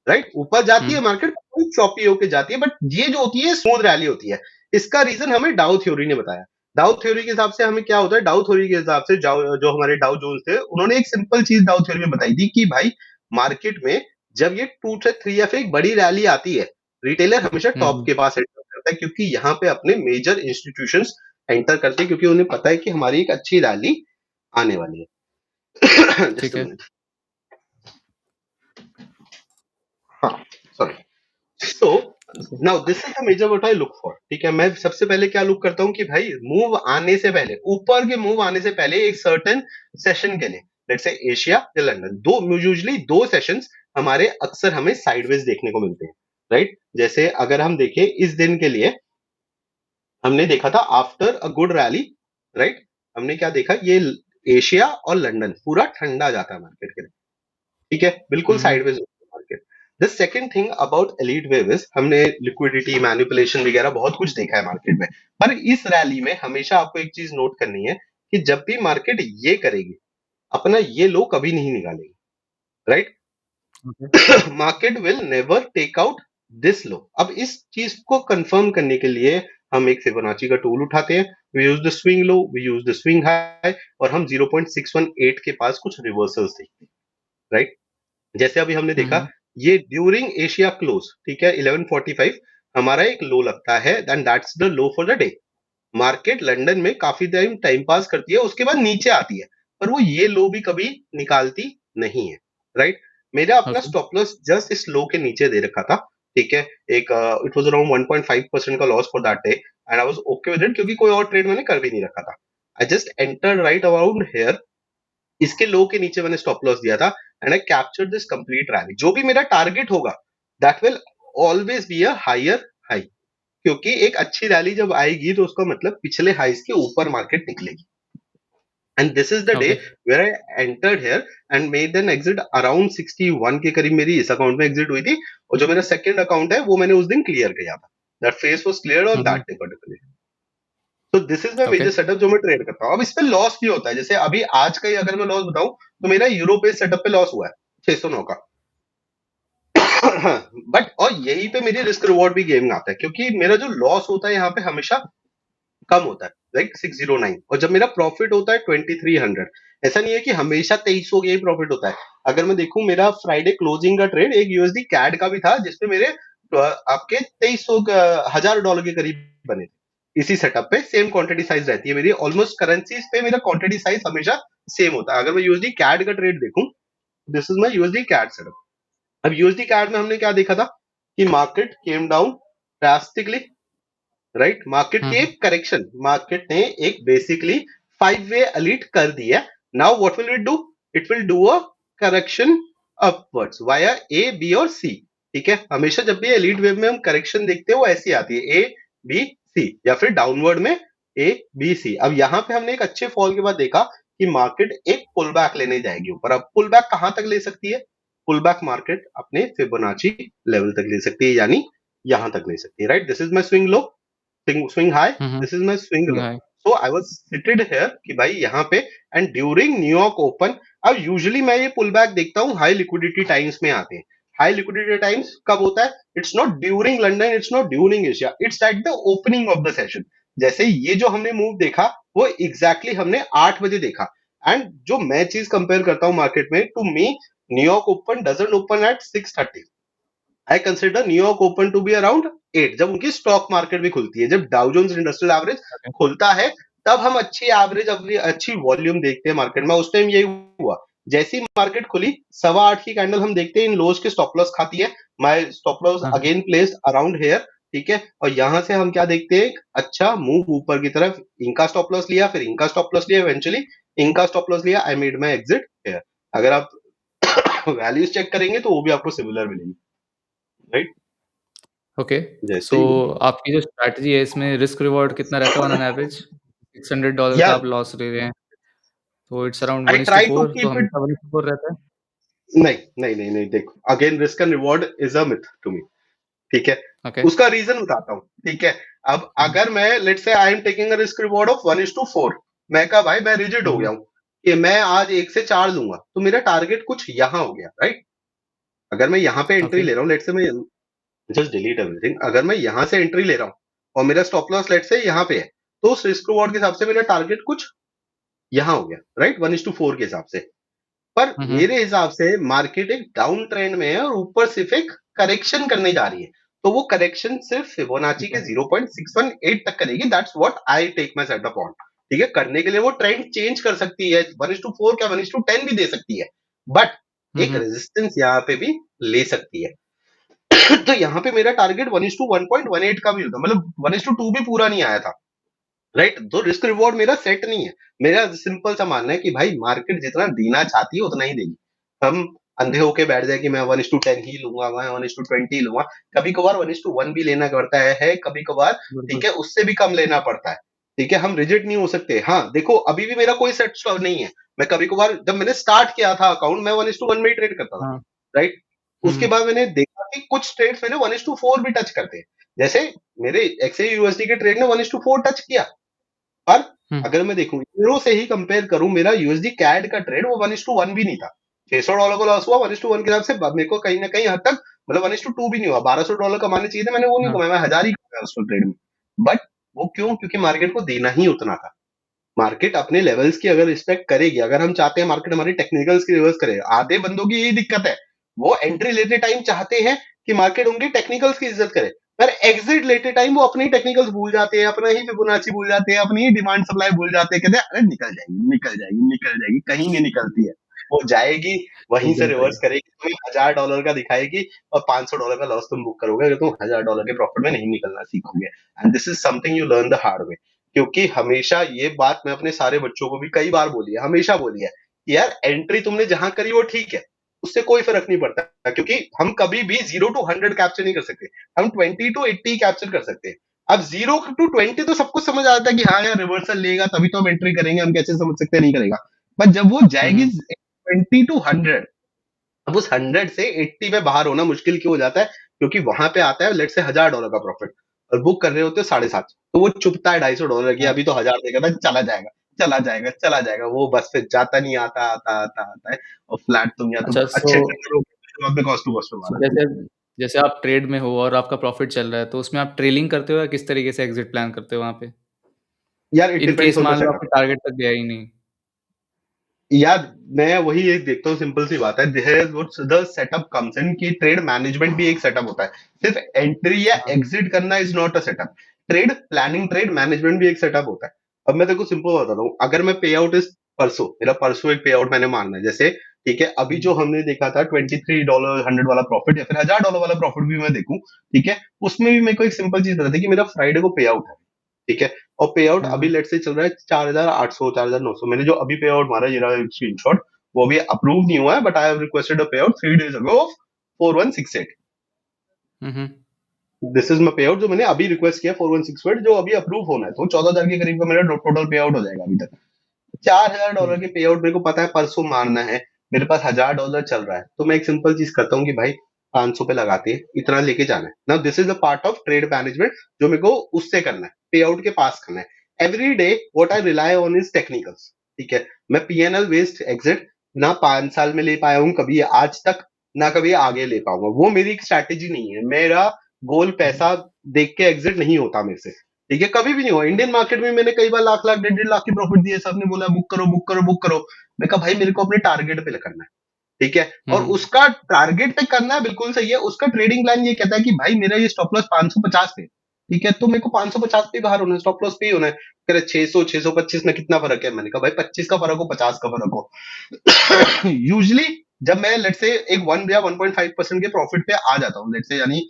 राइट। ऊपर जाती हुँ, है मार्केट, चौपी होके जाती है, बट ये जो होती है स्मूथ रैली होती है। इसका रीजन हमें डाउ थ्योरी ने बताया। डाउ थ्योरी के हिसाब से हमें क्या होता है, डाउ थ्योरी के हिसाब से जो हमारे डाउ जोन्स थे उन्होंने एक सिंपल चीज डाउ थ्योरी में बताई थी कि भाई मार्केट में जब ये 2 से 3 या फिर एक बड़ी रैली आती है, रिटेलर हमेशा हुँ, टॉप हुँ, के पास एंटर करता है, क्योंकि यहाँ पे अपने मेजर इंस्टीट्यूशंस एंटर करते हैं, क्योंकि उन्हें पता है कि हमारी एक अच्छी रैली आने वाली है। जस्ट ठीक है। मिनट। हाँ, sorry. So okay. Now this is the major what I look for. ठीक है, मैं सबसे पहले क्या लुक करता हूँ कि भाई मूव आने से पहले, ऊपर के मूव आने से पहले एक सर्टेन सेशन के लिए, लेट्स से एशिया या लंदन, दो यूजुअली 2 सेशंस हमारे अक्सर हमें साइडवेज देखने को मिलते हैं, राइट। जैसे अगर हम देखें इस दिन के लिए, हमने देखा था after a good rally, right. हमने क्या देखा, ये एशिया और लंदन पूरा ठंडा जाता है मार्केट के लिए, ठीक है, बिल्कुल um, um, sideways market. The second thing about Elliott wave is हमने लिक्विडिटी मैनिपुलेशन वगैरह बहुत कुछ देखा है मार्केट में, पर इस रैली में हमेशा आपको एक चीज नोट करनी है कि जब भी मार्केट ये करेगी, अपना ये लो कभी नहीं निकालेगी, right. Okay. Market will never take out this low. अब इस चीज को कंफर्म करने के लिए हम एक फिबोनाची का टूल उठाते हैं, we use the swing low, we use the swing high, और हम 0.618 के पास कुछ रिवर्सल्स देखते हैं, राइट। जैसे अभी हमने हुँ, देखा हुँ, ये ड्यूरिंग एशिया क्लोज, ठीक है, 11:45 हमारा एक लो लगता है, then that's the low for the day. Market London में काफी टाइम टाइम पास करती है, उसके बाद नीचे आती है, पर वो ये लो भी कभी निकालती नहीं है, राइट। मेरा अपना ओके। स्टॉप लॉस जस्ट इस लो के नीचे दे रखा था, ठीक है। एक इट वाज अराउंड 1.5% का loss for that day, and I was okay with it, क्योंकि कोई और ट्रेड मैंने कर भी नहीं रखा था। I just entered right around here, इसके लो के नीचे मैंने स्टॉप लॉस दिया था, and I capture this complete rally. जो भी मेरा टारगेट होगा that will always be a higher high, क्योंकि एक अच्छी रैली जब आएगी तो उसका मतलब पिछले हाइस के ऊपर मार्केट निकलेगी। And this is the day okay. Where I entered here and made an exit around 61 के करीब, मेरी इस अकाउंट में एग्जिट हुई थी, और जो मेरा सेकंड अकाउंट है वो मैंने उस दिन क्लियर किया था, that phase was clear on um, that um, day particularly. तो this is my okay. Major setup जो मैं ट्रेड करता हूँ। अब इस पे लॉस भी होता है, जैसे अभी आज का ही अगर मैं लॉस बताऊं तो मेरा यूरोपेस सेटअप पे लॉस हुआ है 609 का। बट और यही पे मेरी रिस्क रिवॉर्ड भी गेम में आता है, क्योंकि मेरा जो लॉस होता है यहाँ पे हमेशा कम होता है, लाइक 609, और जब मेरा प्रॉफिट होता है 2300। ऐसा नहीं है कि हमेशा 2300 का ही प्रॉफिट होता है। अगर मैं देखूं मेरा फ्राइडे क्लोजिंग का ट्रेड एक यूएसडी कैड का भी था, जिसपे मेरे आपके 2300 $1000 के करीब बने थे। इसी सेटअप पे सेम क्वांटिटी साइज रहती है मेरी, ऑलमोस्ट करेंसीज पे मेरा क्वांटिटी साइज हमेशा सेम होता है। अगर मैं यूएसडी कैड का ट्रेड देखूं, this is my USD CAD setup. अब यूएसडी कैड में हमने क्या देखा था कि market came down drastically, right. Market um, की हुँ, एक करेक्शन, मार्केट ने एक बेसिकली 5 वे एलिट कर दिया। Now what will it do, it will do a correction upwards via A B और सी, ठीक है। हमेशा जब भी एलिट वेव में हम करेक्शन देखते हैं वो ऐसी आती है, ए बी सी, या फिर डाउनवर्ड में ए बी सी। अब यहाँ पे हमने एक अच्छे फॉल के बाद देखा कि मार्केट एक पुल बैक लेने जाएगी ऊपर। अब पुल बैक कहां तक ले सकती है, पुल बैक मार्केट अपने फिबोनाची लेवल तक ले सकती है, यानी यहाँ तक ले सकती है, right? This is my swing low, swing high, hmm. this is my swing low. High. So I was seated here कि भाई यहाँ पे, and during न्यूयॉर्क ओपन, अब यूजुअली मैं ये पुल बैक देखता हूँ हाई लिक्विडिटी टाइम्स में आते हैं। हाई लिक्विडिटी टाइम्स कब होता है? It's not during London, it's not during Asia, it's at the opening of the session. जैसे ये जो हमने मूव देखा वो एग्जैक्टली exactly हमने 8 बजे देखा। एंड जो मैं चीज कंपेयर करता हूँ मार्केट में, to me New York open doesn't open at 6:30। I consider New York open to be around 8, जब उनकी स्टॉक मार्केट भी खुलती है, जब Dow Jones industrial average okay. खुलता है, तब हम अच्छी एवरेज, अपनी अच्छी वॉल्यूम देखते हैं मार्केट में। उस टाइम यही हुआ, जैसी मार्केट खुली 8:15 की कैंडल हम देखते हैं इन लोज के स्टॉप लॉस खाती है। माय स्टॉप लॉस हाँ। अगेन प्लेस्ड अराउंड हेयर, ठीक है। और यहां से हम क्या देखते हैं, एक अच्छा मूव ऊपर की तरफ, इनका स्टॉप लॉस लिया, फिर इनका स्टॉप लॉस लिया, इवेंचुअली इनका स्टॉप लॉस लिया, I made my exit here. अगर आप वैल्यूज चेक करेंगे तो वो भी आपको सिमिलर मिलेंगी, राइट? ओके। जैसे सो ही आपकी जो स्ट्रैटेजी है इसमें रिस्क रिवॉर्ड कितना रहता है ऑन एन एवरेज? $600 का यार, आप लॉस ले रहे हैं, तो it's around I 1 try to 4, तो कीप इट। हमेशा 1 4 रहता है? नहीं नहीं नहीं नहीं, देखो, again risk and reward is a myth to me, ठीक है। ओके। उसका रीजन बताता हूँ, ठीक है। अब हुँ, अगर मैं let's say I am taking a risk reward of 1:4, मैं कहा भाई मैं रिजिड हुँ, हो हुँ, गया हूँ कि मैं आज 1 से 4 लूंगा, तो मेरा टारगेट कुछ यहाँ हो गया, राइट? अगर मैं यहाँ पे एंट्री ओके। ले रहा हूँ, लेट्स से मैं जस्ट डिलीट एवरीथिंग, अगर मैं यहाँ से एंट्री ले रहा हूँ और मेरा स्टॉप लॉस लेट्स से यहाँ पे है, तो उस रिस्क रिवॉर्ड के हिसाब से मेरा टारगेट कुछ यहाँ हो गया, राइट? 1:4 के हिसाब से। पर हुँ, हुँ, मेरे हिसाब से मार्केट एक डाउन ट्रेंड में है और ऊपर सिर्फ एक करेक्शन करने जा रही है, तो वो करेक्शन सिर्फ फिबोनाची ठीक के है। 0.618 तक करेगी। That's what I take my set upon, ठीक है। करने के लिए वो ट्रेंड चेंज कर सकती है, 1:4 क्या 1:10 भी दे सकती है, बट हुँ, एक हुँ, रेजिस्टेंस यहाँ पे भी ले सकती है। तो यहाँ पे मेरा टारगेट 1:1.18 का भी होता, मतलब 1:2 भी पूरा नहीं आया था, राइट? तो रिस्क रिवॉर्ड मेरा सेट नहीं है। मेरा सिंपल सा मानना है कि भाई मार्केट जितना देना चाहती है उतना ही देगी। हम अंधे होके बैठ जाए कि मैं 1:10 ही लूंगा, मैं 1:20 लूंगा। कभी कभार 1:1 भी लेना पड़ता है कभी कभार, बिल्कुल। ठीक है, उससे भी कम लेना पड़ता है, ठीक है। हम रिजिड नहीं हो सकते। हाँ देखो, अभी भी मेरा कोई सेट स्टॉप नहीं है। मैं कभी कभार, जब मैंने स्टार्ट किया था अकाउंट, मैं 1:1 में ही ट्रेड करता था, हाँ। राइट? हुँ, उसके हुँ, बाद मैंने देखा कि कुछ ट्रेड्स मेरे 1:4 भी टच करते हैं। जैसे मेरे एक्सए यूएसडी के ट्रेड ने 1:4 टच किया, पर हुँ, अगर मैं देखूं यूरो से ही कंपेयर करूं, मेरा यूएसडी कैड का ट्रेड वो 1:1 भी नहीं था। $600 को लॉस हुआ 1:1 के हिसाब से, मेरे को कहीं ना कहीं हद तक, मतलब 1:2 भी नहीं हुआ। $1200 कमाने चाहिए थे, मैंने वो नहीं हाँ। कमाया, मैं 1000 ही कमाया उस ट्रेड में। बट वो क्यों? क्योंकि मार्केट को देना ही उतना था। मार्केट अपने लेवल्स की अगर रिस्पेक्ट करेगी, अगर हम चाहते हैं मार्केट हमारी टेक्निकल्स की रिवर्स करे, आधे बंदों की यही दिक्कत है, वो एंट्री लेते टाइम चाहते हैं कि मार्केट उनकी टेक्निकल्स की इज्जत करे, पर एग्जिट लेते टाइम वो अपनी टेक्निकल्स भूल जाते हैं, अपना ही फिबोनाची भूल जाते हैं, अपनी ही डिमांड सप्लाई भूल जाते हैं, कहते हैं अरे निकल जाएगी निकल जाएगी निकल जाएगी, कहीं नहीं निकलती है। वो जाएगी, वहीं से एकदम रिवर्स सही। करेगी, तुम्हें $1000 का दिखाएगी और $500 का लॉस तुम बुक करोगे अगर तुम $1000 के प्रॉफिट में नहीं निकलना सीखोगे। And this is something you learn the hard way. क्योंकि हमेशा ये बात मैं अपने सारे बच्चों को भी कई बार बोली है, हमेशा बोली है कि यार एंट्री तुमने जहां करी वो ठीक है, उससे कोई फर्क नहीं पड़ता, क्योंकि हम कभी भी 0 to 100 कैप्चर नहीं कर सकते, हम 20 to 80 कैप्चर कर सकते हैं। अब 0 to 20 तो सबको समझ आता है कि हाँ यार रिवर्सल लेगा तभी तो हम एंट्री करेंगे, हम कैसे समझ सकते हैं नहीं करेगा। बट जब वो हुँ, जाएगी हुँ, 20 to 100, अब उस 100 से 80 में बाहर होना मुश्किल क्यों हो जाता है? क्योंकि वहां पे आता है लेट से $1000 का प्रॉफिट, और बुक कर रहे होते हैं 750, तो वो चुपता है $250 की, हाँ। अभी तो 1000 देगा था, चला जाएगा चला जाएगा चला जाएगा, वो बस फिर जाता नहीं, आता आता आता आता है। और फ्लैट तुम या तो अच्छा, अच्छे ट्रेडर हो, शुरुआत में कॉस्ट टू कॉस्ट में सो मारा। जैसे जैसे आप ट्रेड में हो और आपका प्रॉफ़िट चल रहा है, तो उसमें आप ट्रेलिंग करते हो या किस तरीके से एग्ज़िट प्लान करते हो वहाँ पे? यार it in depends case on the मान लो सेटअप। आपके टारगेट तक गया ही नहीं। यार मैं वही एक देखता हूँ, सिंपल सी बात है, द सेटअप कम्स इन, कि ट्रेड मैनेजमेंट भी एक सेटअप होता है। सिर्फ एंट्री या हाँ, एग्जिट करना is not a setup. Trade planning, trade management भी एक सेटअप होता है। अब मैं तेरे को सिंपल बताता हूँ, अगर मैं पे आउट इस परसों, मेरा परसों एक पे आउट मैंने मारना है, जैसे ठीक है, अभी जो हुँ, हमने देखा था $23 100 वाला प्रॉफिट, या फिर $1000 वाला प्रॉफिट भी मैं देखूं, ठीक है, उसमें भी मेरे को एक सिंपल चीज बता दी कि मेरा फ्राइडे को पे आउट है, ठीक है। और पे आउट हुँ, अभी हुँ, लेट से चल रहा है 4800 4900। मैंने जो अभी पे आउट मारा है, ये स्क्रीनशॉट, वो अभी अप्रूव नहीं हुआ है, बट आई हैव रिक्वेस्टेड अ पे out 3 days ago of 4168। Hmm, um, this is माई पे आउट जो मैंने अभी रिक्वेस्ट किया, 4168, जो अभी अप्रूव होना है, तो 14,000 के करीब का मेरा टोटल पे आउट हो जाएगा अभी तक। $4000 हुँ, के पे आउट मेरे को पता है परसों मारना है, मेरे पास $1000 चल रहा है, तो मैं एक सिंपल चीज करता हूँ कि भाई 500 पे लगाते हैं, इतना लेके जाना है। Now this is the part of trade management जो मेरे को उससे करना है, पे आउट के पास करना है। Every day what I rely on is technicals. ठीक है, मैं पीएनएल बेस्ड एग्जिट ना 5 साल में ले पाया हूं कभी आज तक, ना कभी आगे ले पाऊंगा। वो मेरी एक स्ट्रैटेजी नहीं है। मेरा गोल पैसा देख के एग्जिट नहीं होता मेरे से। ठीक है, कभी भी नहीं हुआ। इंडियन मार्केट में मैंने कई बार लाख लाख 1.5 लाख की प्रॉफिट दिए, सबने बोला बुक करो बुक करो बुक करो। मैं कहा भाई मेरे को अपने टारगेट पे करना है। ठीक है, और हुँ, उसका टारगेट पे करना है, बिल्कुल सही है। उसका ट्रेडिंग प्लान ये कहता है कि भाई मेरा ये स्टॉप लॉस 550 पे। ठीक है, तो मेरे को 550 पे बाहर होना है, स्टॉप लॉस पे ही होना है। कह रहे 600 625 में कितना फर्क है? मैंने कहा भाई 25 का फर्क हो 50 का फर्क हो। यूजली जब मैं लेट से एक 1 या 1.5% के प्रॉफिट पे आ जाता हूँ, लेट से यानी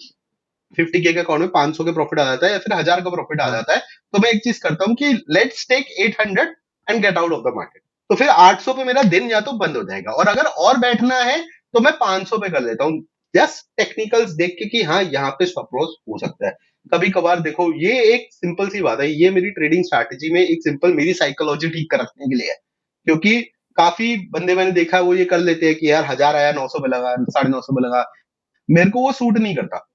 50K के अकाउंट में 500 के प्रॉफिट आ जाता है या फिर 1000 का प्रॉफिट आ हाँ, जाता है, तो मैं एक चीज करता हूँ कि let's take 800 and get out of the market. तो फिर 800 पे मेरा दिन या तो बंद हो जाएगा, और अगर और बैठना है तो मैं 500 पे कर लेता हूँ, जस्ट टेक्निकल्स देख के कि हाँ यहाँ पे स्टॉप लॉस हो सकता है। कभी कभार देखो, ये एक सिंपल सी बात है, ये मेरी ट्रेडिंग स्ट्रैटेजी में एक सिंपल मेरी साइकोलॉजी ठीक कर रखने के लिए है। क्योंकि काफी बंदे मैंने देखा है वो ये कर लेते हैं कि यार 1000 आया 900 पे लगा 950 पे लगा। मेरे को वो सूट नहीं करता।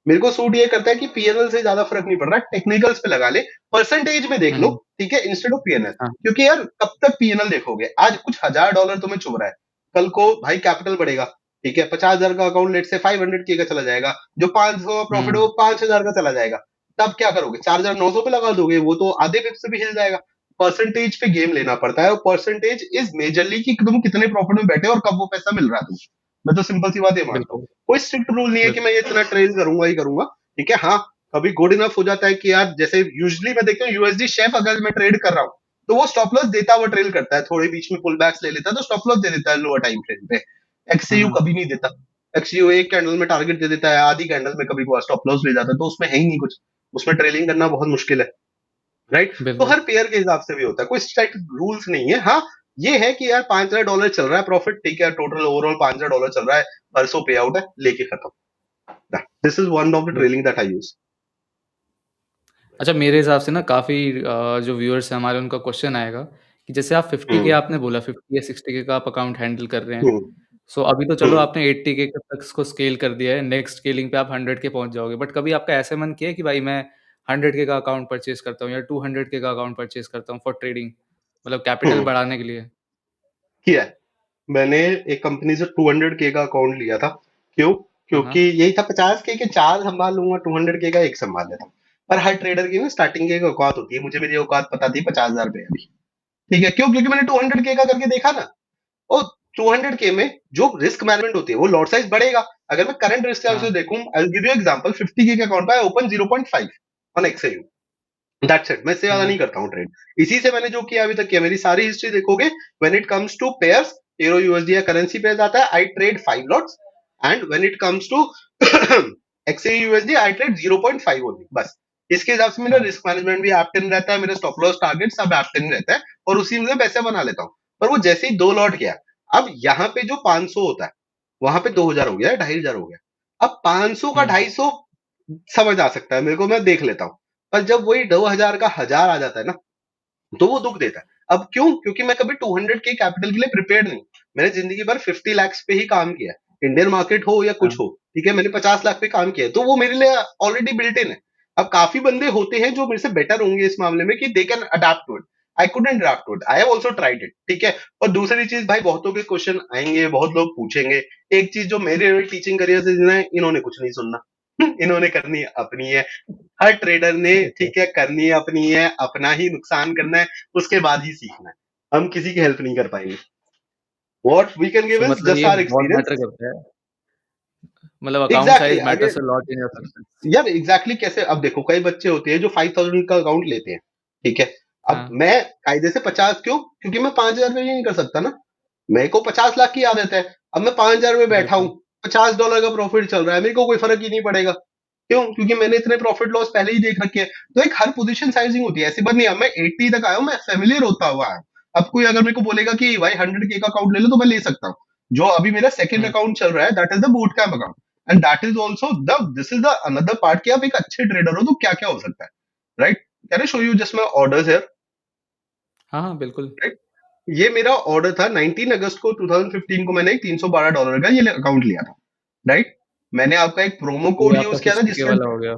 मेरे को सूट ये करता है कि पीएनएल से ज्यादा फर्क नहीं पड़ रहा, टेक्निकल्स पे लगा ले, परसेंटेज में देख लो। हुँ, ठीक है, इंस्टेड ऑफ पीएनएल। हाँ, क्योंकि यार कब तक पीएनएल देखोगे? आज कुछ $1000 तुम्हें चुभ रहा है, कल को भाई कैपिटल बढ़ेगा। ठीक है, 50,000 का अकाउंट लेट से 500K का चला जाएगा, जो 500 प्रॉफिट है हुँ, वो 5,000 का चला जाएगा। तब क्या करोगे? 4,900 पे लगा दोगे, वो तो आधे पिप से भी हिल जाएगा। परसेंटेज पे गेम लेना पड़ता है, और परसेंटेज इज मेजरली कि तुम कितने प्रॉफिट में बैठे और कब वो पैसा मिल रहा है तुमको। मैं तो सिंपल सी बात ये मानता हूँ। बिल्कुल, कोई स्ट्रिक्ट रूल नहीं है कि बिल्कुल। मैं ये इतना ट्रेल करूंगा ही करूंगा। ठीक है, हाँ कभी गुड इनफ हो जाता है कि यार जैसे यूजली मैं देखता हूँ यूएसडी शेफ अगर मैं ट्रेड कर रहा हूँ तो वो स्टॉप लॉस देता हुआ ट्रेल करता है, थोड़े बीच में पुल बैक्स ले लेता है तो स्टॉप लॉस दे देता है लोअर टाइम फ्रेम पे। हुँ, एक्सयू हुँ, कभी नहीं देता। एक्सयू एक कैंडल में टारगेट दे देता है, आधी कैंडल में कभी स्टॉप लॉस ले जाता है, तो उसमें है ही नहीं कुछ। उसमें ट्रेलिंग करना बहुत मुश्किल है। राइट, तो बिल्कुल। हर पेयर के हिसाब से भी होता है, कोई स्ट्राइक्ट रूल्स नहीं है। हाँ ये है कि यार $5,000 चल रहा है प्रॉफिट, ठीक है, टोटल ओवरऑल $5,000 चल रहा है, परसों पे आउट है, लेके खत्म। This is one of the बिल्कुल। Trailing that I use. अच्छा मेरे हिसाब से ना काफ़ी जो व्यूअर्स हैं हमारे उनका क्वेश्चन आएगा कि जैसे आप 50 के हम्म आपने बोला 50 या 60 के का आप अकाउंट हैंडल कर रहे हैं। हम्म सो अभी तो चलो हम्म आपने 80 के तक इसको स्केल कर दिया है, नेक्स्ट स्केलिंग पे आप 100 के पहुँच जाओगे। बट कभी आपका ऐसे मन किया है कि भाई मैं 100 के का अकाउंट परचेज़ करता हूँ या 200 के का अकाउंट परचेज़ करता हूँ फॉर ट्रेडिंग मतलब कैपिटल हम्म बढ़ाने के लिए? किया है। मैंने एक कंपनी से 200K का अकाउंट लिया था। क्यों? हाँ, क्योंकि हाँ। यही था 50K के चार संभाल लूंगा, 200K का एक संभाल लेता हूँ। पर हर ट्रेडर की ना स्टार्टिंग की एक औकात होती है, मुझे मेरी औकात पता थी 50,000 रुपए अभी। ठीक है, क्यों? क्योंकि मैंने 200K का करके देखा ना। और 200K में जो रिस्क मैनेजमेंट होती है वो लॉट साइज बढ़ेगा। अगर मैं करंट रिस्क से हाँ। देखूं, I will give you example. 50K के अकाउंट पे ओपन 0.5 ऑन एक्सएयू। दैट्स इट, मैं इससे हुँ, ज्यादा नहीं करता हूँ ट्रेड। इसी से मैंने जो किया अभी तक किया, मेरी सारी हिस्ट्री देखोगे, when it comes to pairs, euro USD या करेंसी पेयर्स आता है, I trade 5 lots. And when it comes to XA USD I trade 0.5 only, बस। इसके हिसाब से मेरा हाँ। रिस्क मैनेजमेंट भी एप्ट इन रहता है, मेरा स्टॉप लॉस टारगेट सब एप्ट इन रहता है, और उसी में पैसे बना लेता हूँ। पर वो जैसे ही 2 लॉट गया, अब यहाँ पे जो 500 होता है वहां पे 2,000 हो गया, 2,500 हो गया। अब 500 का हुँ, 250 समझ आ सकता है मेरे को, मैं देख लेता हूँ। पर जब वही 2,000 का 1,000 आ जाता है ना, तो वो दुख देता है। अब क्यों? क्योंकि मैं कभी 200K कैपिटल के लिए प्रिपेयर्ड नहीं। मैंने जिंदगी भर 50 लाख पे ही काम किया है, इंडियन मार्केट हो या कुछ हाँ। हो। ठीक है, मैंने 50 लाख पे काम किया है, तो वो मेरे लिए ऑलरेडी बिल्ट इन है। अब काफी बंदे होते हैं जो मेरे से बेटर होंगे इस मामले में कि they can adapt to it. I couldn't adapt to it, I have also tried it. ठीक है, और दूसरी चीज भाई, बहुतों के क्वेश्चन आएंगे, बहुत लोग पूछेंगे। एक चीज जो मेरे टीचिंग करियर से इन्होंने कुछ नहीं सुनना। इन्होंने करनी अपनी है। हर ट्रेडर ने, ओके। ठीक है, करनी है अपनी है, अपना ही नुकसान करना है, उसके बाद ही सीखना है। हम किसी की हेल्प नहीं कर पाएंगे। What we can give so is मतलब जस्ट ये आवर बहुत मैटर एक्सपीरियंस। करता है। मतलब अकाउंट एग्जैक्टली साइज़ मैटर्स अगर a lot in your success. यार एग्जैक्टली कैसे, अब देखो कई बच्चे होते हैं जो 5,000 का अकाउंट लेते हैं। ठीक है, अब हाँ, मैं कायदे से 50, क्यों? क्योंकि मैं 5,000 में ये नहीं कर सकता ना। मेरे को 50 लाख की आदत है। अब मैं 5,000 में बैठा हूँ, बिल्कुल। $50 का प्रॉफिट चल रहा है, मेरे को कोई फर्क ही नहीं पड़ेगा। क्यों? क्योंकि मैंने इतने प्रॉफिट लॉस पहले ही देख रखे हैं। तो एक हर पोजीशन साइजिंग होती है, ऐसी बात नहीं है। अब मैं 80 तक आया हूं, मैं फेमिलियर होता हुआ आया हूं। अब कोई अगर मेरे को बोलेगा कि भाई 100K का अकाउंट ले लो, तो मैं ले सकता हूँ। जो अभी मेरा सेकंड हुँ, अकाउंट चल रहा है, that is the boot camp account. And that is also the this is the another part कि आप एक अच्छे ट्रेडर हो तो क्या क्या हो सकता है। Right, can I show you just my orders here? हाँ, हाँ, बिल्कुल। राइट, ये मेरा ऑर्डर था 19 अगस्त को 2015 को, मैंने $312 का ये अकाउंट लिया था। राइट, मैंने आपका एक प्रोमो ये कोड आपका यूज किया था 60K जिसमें वाला हो गया।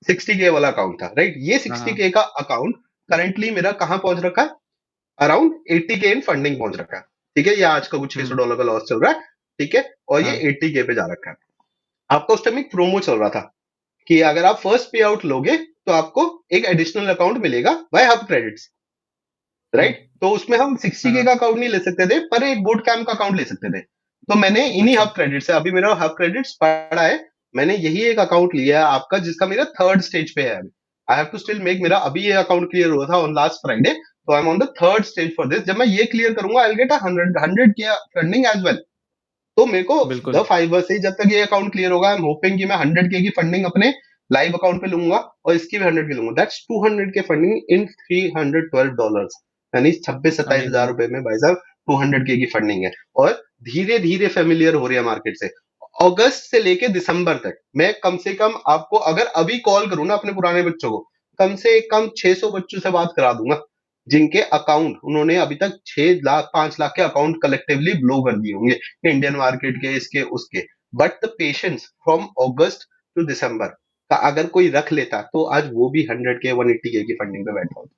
60K वाला अकाउंट था, राइट? ये हाँ, 60K हाँ। का अकाउंट करंटली मेरा कहां पहुंच रखा है? अराउंड 80K इन फंडिंग पहुंच रखा है। ठीक है, ये आज का कुछ हुँ, $600 का लॉस चल रहा है। ठीक है, और ये हाँ, 80K पे जा रखा है। आपका उस टाइम एक प्रोमो चल रहा था कि अगर आप फर्स्ट पे आउट लोगे तो आपको एक एडिशनल अकाउंट मिलेगा बाय हब क्रेडिट्स, हुँ, राइट? तो उसमें हम 60K हाँ, का अकाउंट नहीं ले सकते थे, पर एक बूट कैंप का अकाउंट ले सकते थे। तो मैंने इन्हीं अच्छा, हब क्रेडिट से, अभी मेरा हब क्रेडिट्स पड़ा है, मैंने यही एक अकाउंट लिया है आपका जिसका मेरा थर्ड स्टेज पे है। I have to still make, मेरा अभी ये अकाउंट क्लियर हुआ था ऑन लास्ट फ्राइडे, तो I M on the third stage for this. जब मैं ये क्लियर करूंगा आई विल गेट 100 के फंडिंग एज वेल। तो मेरे को बिल्कुल, द फाइवर से ही जब तक ये अकाउंट क्लियर होगा, आई एम होपिंग कि मैं 100K की फंडिंग अपने लाइव अकाउंट पे लूंगा और इसकी भी 100K लूंगा। दैट्स 200K फंडिंग इन $312, यानी 26-27 हजार अमेज़िंग। रुपए में भाई साहब 200K की फंडिंग है। और धीरे धीरे फेमिलियर हो रही है मार्केट से। अगस्त से लेके दिसंबर तक मैं कम से कम आपको अगर अभी कॉल करूँ ना अपने पुराने बच्चों को, कम से कम 600 बच्चों से बात करा दूंगा जिनके अकाउंट उन्होंने अभी तक 6 लाख 5 लाख के अकाउंट कलेक्टिवली ब्लो कर दिए होंगे इंडियन मार्केट के, इसके उसके। But the patience from August to December का अगर कोई रख लेता तो आज वो भी 100K 180K की फंडिंग पे बैठा होता।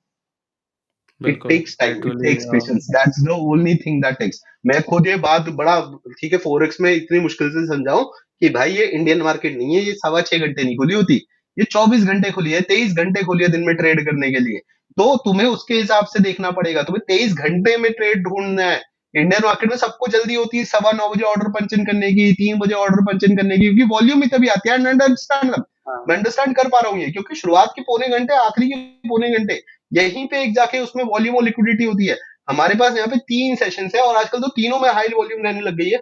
इट बिल्कुल, takes I time, it truly takes patience, that's the only thing that takes. मैं खुद ये बात बड़ा, ठीक है, फोरेक्स में इतनी मुश्किल से समझाऊं कि भाई ये इंडियन मार्केट नहीं है, ये 6.25 घंटे नहीं खुली होती, ये 24 घंटे खुली है, 23 घंटे खुली है दिन में ट्रेड करने के लिए। तो तुम्हें उसके हिसाब से देखना पड़ेगा, तुम्हें 23 घंटे में ट्रेड ढूंढना है। इंडियन मार्केट में सबको जल्दी होती है 9:15 बजे ऑर्डर पंचन करने की, 3 बजे ऑर्डर पंचन करने की, क्योंकि वॉल्यूम ही तभी आती है। अंडरस्टैंड, हाँ, मैं अंडरस्टैंड कर पा रहा हूँ ये, क्योंकि शुरुआत के पौने घंटे, आखिरी के पौने घंटे, यहीं पे एक जाके उसमें वॉल्यूम और लिक्विडिटी होती है। हमारे पास यहाँ पे 3 सेशन है और आजकल तो तीनों में हाई वॉल्यूम रहने लग गई है।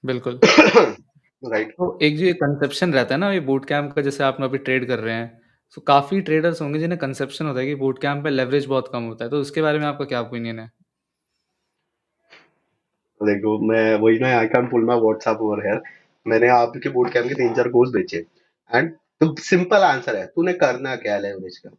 बिल्कुल। राइट। तो एक जो ये कंसेप्शन रहता है ना, ये बूट कैंप का, जैसे आप अभी ट्रेड कर रहे हैं, तो काफ़ी ट्रेडर्स होंगे जिन्हें कंसेप्शन होता है कि बूट कैंप पे लेवरेज बहुत कम होता है, तो उसके बारे में आपका क्या ओपिनियन है? देखो, मैं वही ना, I can pull my WhatsApp over here. मैंने आपके बूट कैंप के 3-4 कोर्स बेचे, एंड तो सिंपल आंसर है, तूने करना क्या है लेवरेज का?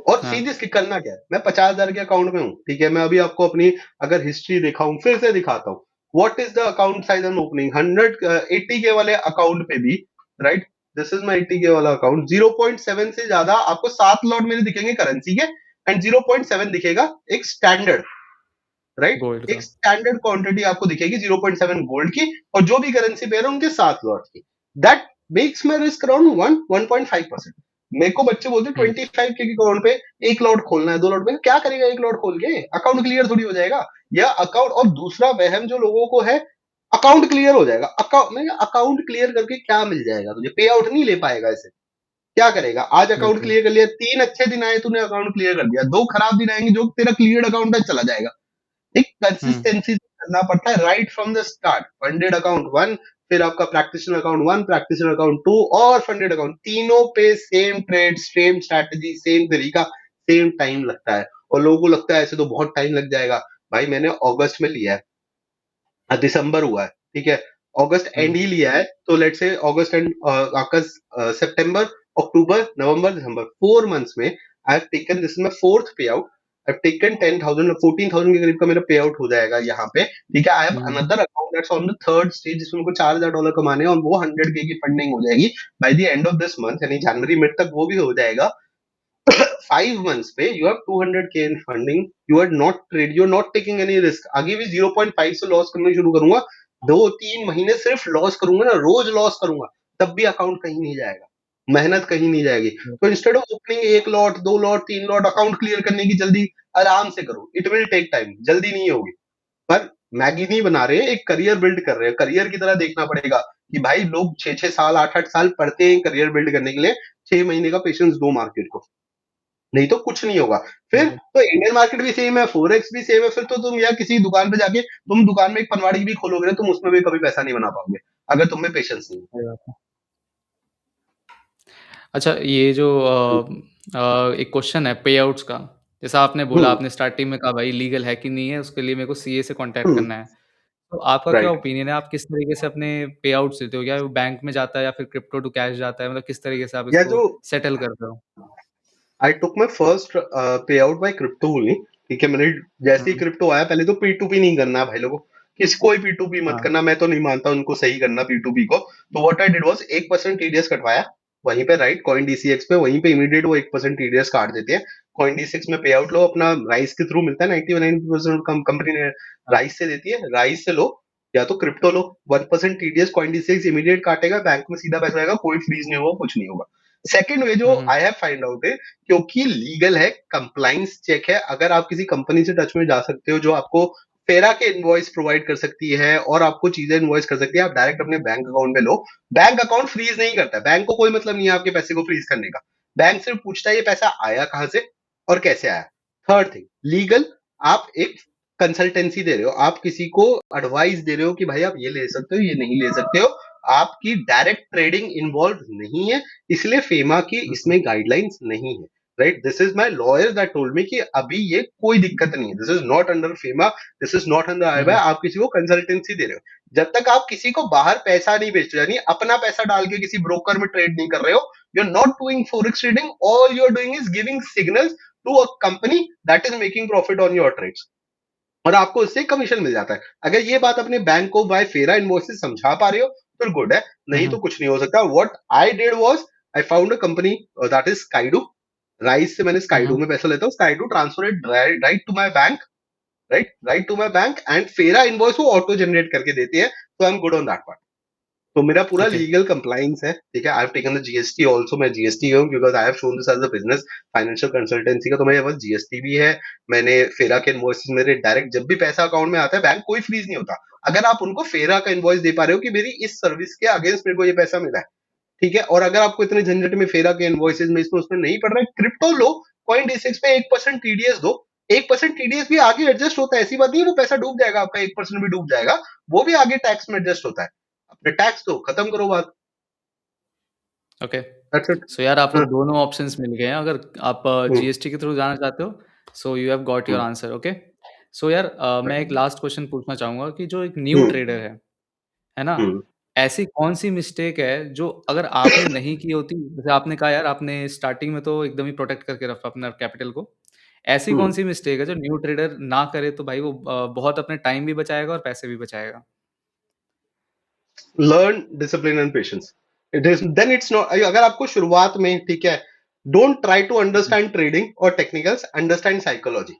और हाँ, सीरियसली करना क्या है? मैं 50,000 के अकाउंट में हूँ, ठीक है, मैं अभी आपको अपनी अगर हिस्ट्री दिखाऊं, फिर से दिखाता हूँ। What is the account size and opening 180K वाले अकाउंट पे भी, right? This is my 80K वाला अकाउंट, 0.7 से ज्यादा आपको 7 लॉट मेरे दिखेंगे करेंसी के, एंड 0.7 दिखेगा एक स्टैंडर्ड, राइट? गोल्ड एक का। स्टैंडर्ड क्वांटिटी आपको दिखेगी 0.7 गोल्ड की, और जो भी करेंसी पेयर है उनके 7 लॉट की। That makes my risk around 1.5%। मेरे को बच्चे बोलते हुँ, 25K के अकाउंट पे एक लॉट खोलना है, 2 लॉट में क्या करेगा? एक लॉट खोल के अकाउंट क्लियर थोड़ी हो जाएगा। या अकाउंट, और दूसरा वहम जो लोगों को है, अकाउंट क्लियर हो जाएगा। अकाउंट क्लियर करके क्या मिल जाएगा तुझे? पे आउट नहीं ले पाएगा ऐसे। क्या करेगा? आज अकाउंट बिल्कुल। क्लियर कर लिया, 3 अच्छे दिन आए, तूने अकाउंट क्लियर कर दिया, 2 खराब दिन आएंगे, जो तेरा क्लियर अकाउंट है चला जाएगा। एक हुँ, कंसिस्टेंसी करना पड़ता है right from the start. Funded account one, फिर आपका practitioner account one, practitioner account two, और फंडेड अकाउंट, तीनों पे same trade, same strategy, same तरीका, सेम टाइम लगता है। और लोगों को लगता है ऐसे तो बहुत टाइम लग जाएगा। भाई मैंने अगस्त में लिया है, दिसंबर हुआ है, ठीक है, अगस्त हुँ, एंड ही लिया है, तो लेट्स से अगस्त एंड आपका सितंबर, अक्टूबर, नवंबर, दिसंबर, 4 मंथ्स में आई have taken, this is my fourth पे आउट। आई हैव टेकन 10,000, 14,000 के करीब का मेरा पे आउट हो जाएगा यहाँ पे। ठीक है, I have hmm, another account that's on the third stage जिसमें मेरे को $4,000 कमाने हैं, और वो 100K की फंडिंग हो जाएगी by the end of this month, यानी जनवरी मिड तक वो भी हो जाएगा। 5 months पे you have 200K in funding, you are not taking any risk। आगे भी 0.5 से लॉस करना शुरू करूंगा, 2-3 महीने सिर्फ लॉस करूंगा ना, रोज लॉस करूंगा, तब भी अकाउंट कहीं नहीं जाएगा, मेहनत कहीं नहीं जाएगी। हुँ, तो instead of opening 1 lot, 2 lot, 3 lot, account clear करने की जल्दी, आराम से करो, इट विल टेक टाइम, जल्दी नहीं होगी। पर मैगी नहीं बना रहे हैं, एक करियर बिल्ड कर रहे हैं, करियर की तरह देखना पड़ेगा कि भाई लोग 6-6 साल, 8-8 साल पढ़ते हैं करियर बिल्ड करने के लिए। 6 महीने का पेशेंस दो मार्केट को, नहीं तो कुछ नहीं होगा। फिर बिल्कुल, तो इंडियन मार्केट भी सेम है, फोरेक्स भी सेम है, फिर तो तुम यार किसी दुकान पे जाके, तुम दुकान में एक पनवाड़ी भी खोलोगे ना, तुम उसमें भी कभी पैसा नहीं बना पाओगे अगर तुम में पेशेंस नहीं सही बात है। अच्छा, ये जो है। एक क्वेश्चन है पेआउट्स का, जैसा आपने बोला, हम्म। आपने स्टार्टिंग में कहा भाई लीगल है कि नहीं है, उसके लिए मेरे को सीए से कॉन्टैक्ट हम्म। करना है। तो आपका क्या राइट। ओपिनियन है? आप किस तरीके से अपने पेआउट्स देते हो? क्या वो बैंक में जाता है या फिर क्रिप्टो टू कैश जाता है? मतलब किस तरीके से आप या इसको जो सेटल करते हो? आई टुक माई फर्स्ट पे आउट बाय क्रिप्टो ओनली। ठीक है, मैंने जैसे ही हुँ, क्रिप्टो आया, पहले तो पी टू पी नहीं करना है भाई लोगों, किसी कोई P2P मत हाँ। करना, मैं तो नहीं मानता उनको सही करना P2P को। तो what I did was 1% TDS कटवाया वहीं पे, राइट, कॉइन डीसीएक्स पे, वहीं पे इमीडिएट वो 1% टीडीएस काट देते हैं। कॉइन डीसीएक्स में पे आउट लो, अपना राइस के थ्रू मिलता है, 99% कंपनी ने राइस से देती है, राइस से लो या तो क्रिप्टो लो, 1% टीडीएस कॉइन डीसीएक्स इमीडिएट काटेगा, बैंक में सीधा पैसा आएगा, कोई फ्रीज नहीं होगा, कुछ नहीं होगा। सेकंड वे जो हम्म। आई हैव फाइंड आउट है, क्योंकि लीगल है, कंप्लाइंस चेक है, अगर आप किसी कंपनी से टच में जा सकते हो जो आपको फेरा के इनवॉइस प्रोवाइड कर सकती है और आपको चीजें इनवॉइस कर सकती है, आप डायरेक्ट अपने बैंक अकाउंट में लो। बैंक अकाउंट फ्रीज नहीं करता, बैंक को कोई मतलब नहीं है आपके पैसे को फ्रीज करने का। बैंक सिर्फ पूछता है ये पैसा आया कहां से और कैसे आया। थर्ड थिंग, लीगल, आप एक कंसल्टेंसी दे रहे हो, आप किसी को एडवाइस दे रहे हो कि भाई आप ये ले सकते हो, ये नहीं ले सकते हो, आपकी डायरेक्ट ट्रेडिंग इन्वॉल्व नहीं है, इसलिए फेमा की हम्म। इसमें गाइडलाइंस नहीं है, right. This is my lawyer that told me कि अभी ये कोई दिक्कत नहीं है, this is not under FEMA, this is not under IBI, hmm. आप किसी को कंसल्टेंसी दे रहे हो। जब तक आप किसी को बाहर पैसा नहीं बेच रहे, यानी अपना पैसा डाल के किसी ब्रोकर में ट्रेड नहीं कर रहे हो, you are not doing forex trading, all you are doing is giving signals to a company that is making profit on your trades, और आपको इससे कमीशन मिल जाता है। अगर ये बात अपने बैंक को बाय फेरा इनवॉइसेस समझा पा रहे हो तो गुड है, नहीं तो हम्म। कुछ नहीं हो सकता। What I did was, I found a company that is Skydo, राइस से मैंने स्काइडू हम्म। में पैसा लेता हूँ, Skydo transfer it right to my bank, right to my bank, and FIRA invoice वो ऑटो जनरेट करके देती है, तो I am good on that part. तो मेरा पूरा ओके। लीगल कंप्लाइंस है, ठीक है। I have taken the GST also, मैं जीएसटी हूँ because I have shown this as a business, financial consultancy का तो मेरे पास जीएसटी भी है। मैंने फेरा के इनवॉइसेस मेरे डायरेक्ट जब भी पैसा अकाउंट में आता है, बैंक कोई फ्रीज नहीं होता। अगर आप उनको फेरा का इनवॉइस दे पा रहे हो कि मेरी इस सर्विस के अगेंस्ट मेरे को ये पैसा मिला है, ठीक है, और अगर आपको इतने झंझट में फेरा के इनवॉइसेस में इसमें उसमें नहीं पड़ रहा है, क्रिप्टो लो, कॉइन डी6 पे 1% टीडीएस दो, 1% टीडीएस भी आगे एडजस्ट होता है, ऐसी बात नहीं है वो पैसा डूब जाएगा आपका, 1% भी डूब जाएगा, वो भी आगे टैक्स में एडजस्ट होता है। अपने टैक्स दो, खत्म करो बात। ओके। That's it. सो यार आपको हाँ, दोनों ऑप्शंस मिल गए हैं, अगर आप हम्म, जीएसटी के थ्रू जाना चाहते हो, so you have got your hmm, answer. Okay. So यार मैं एक लास्ट क्वेश्चन पूछना चाहूँगा कि जो एक न्यू ट्रेडर है ना? हम्म, ऐसी कौन-सी मिस्टेक है जो अगर आपने नहीं की होती, जैसे आपने कहा यार आपने स्टार्टिंग में तो एकदम ही प्रोटेक्ट करके रखा अपना कैपिटल को। ऐसी हम्म। कौन-सी मिस्टेक है जो न्यू ट्रेडर ना करे तो भाई वो बहुत अपने टाइम भी बचाएगा और पैसे भी बचाएगा? Learn discipline and patience, it is then it's not, अगर आपको शुरुआत में, ठीक है, don't try to hmm, understand trading और टेक्निकल्स, अंडरस्टैंड साइकोलॉजी।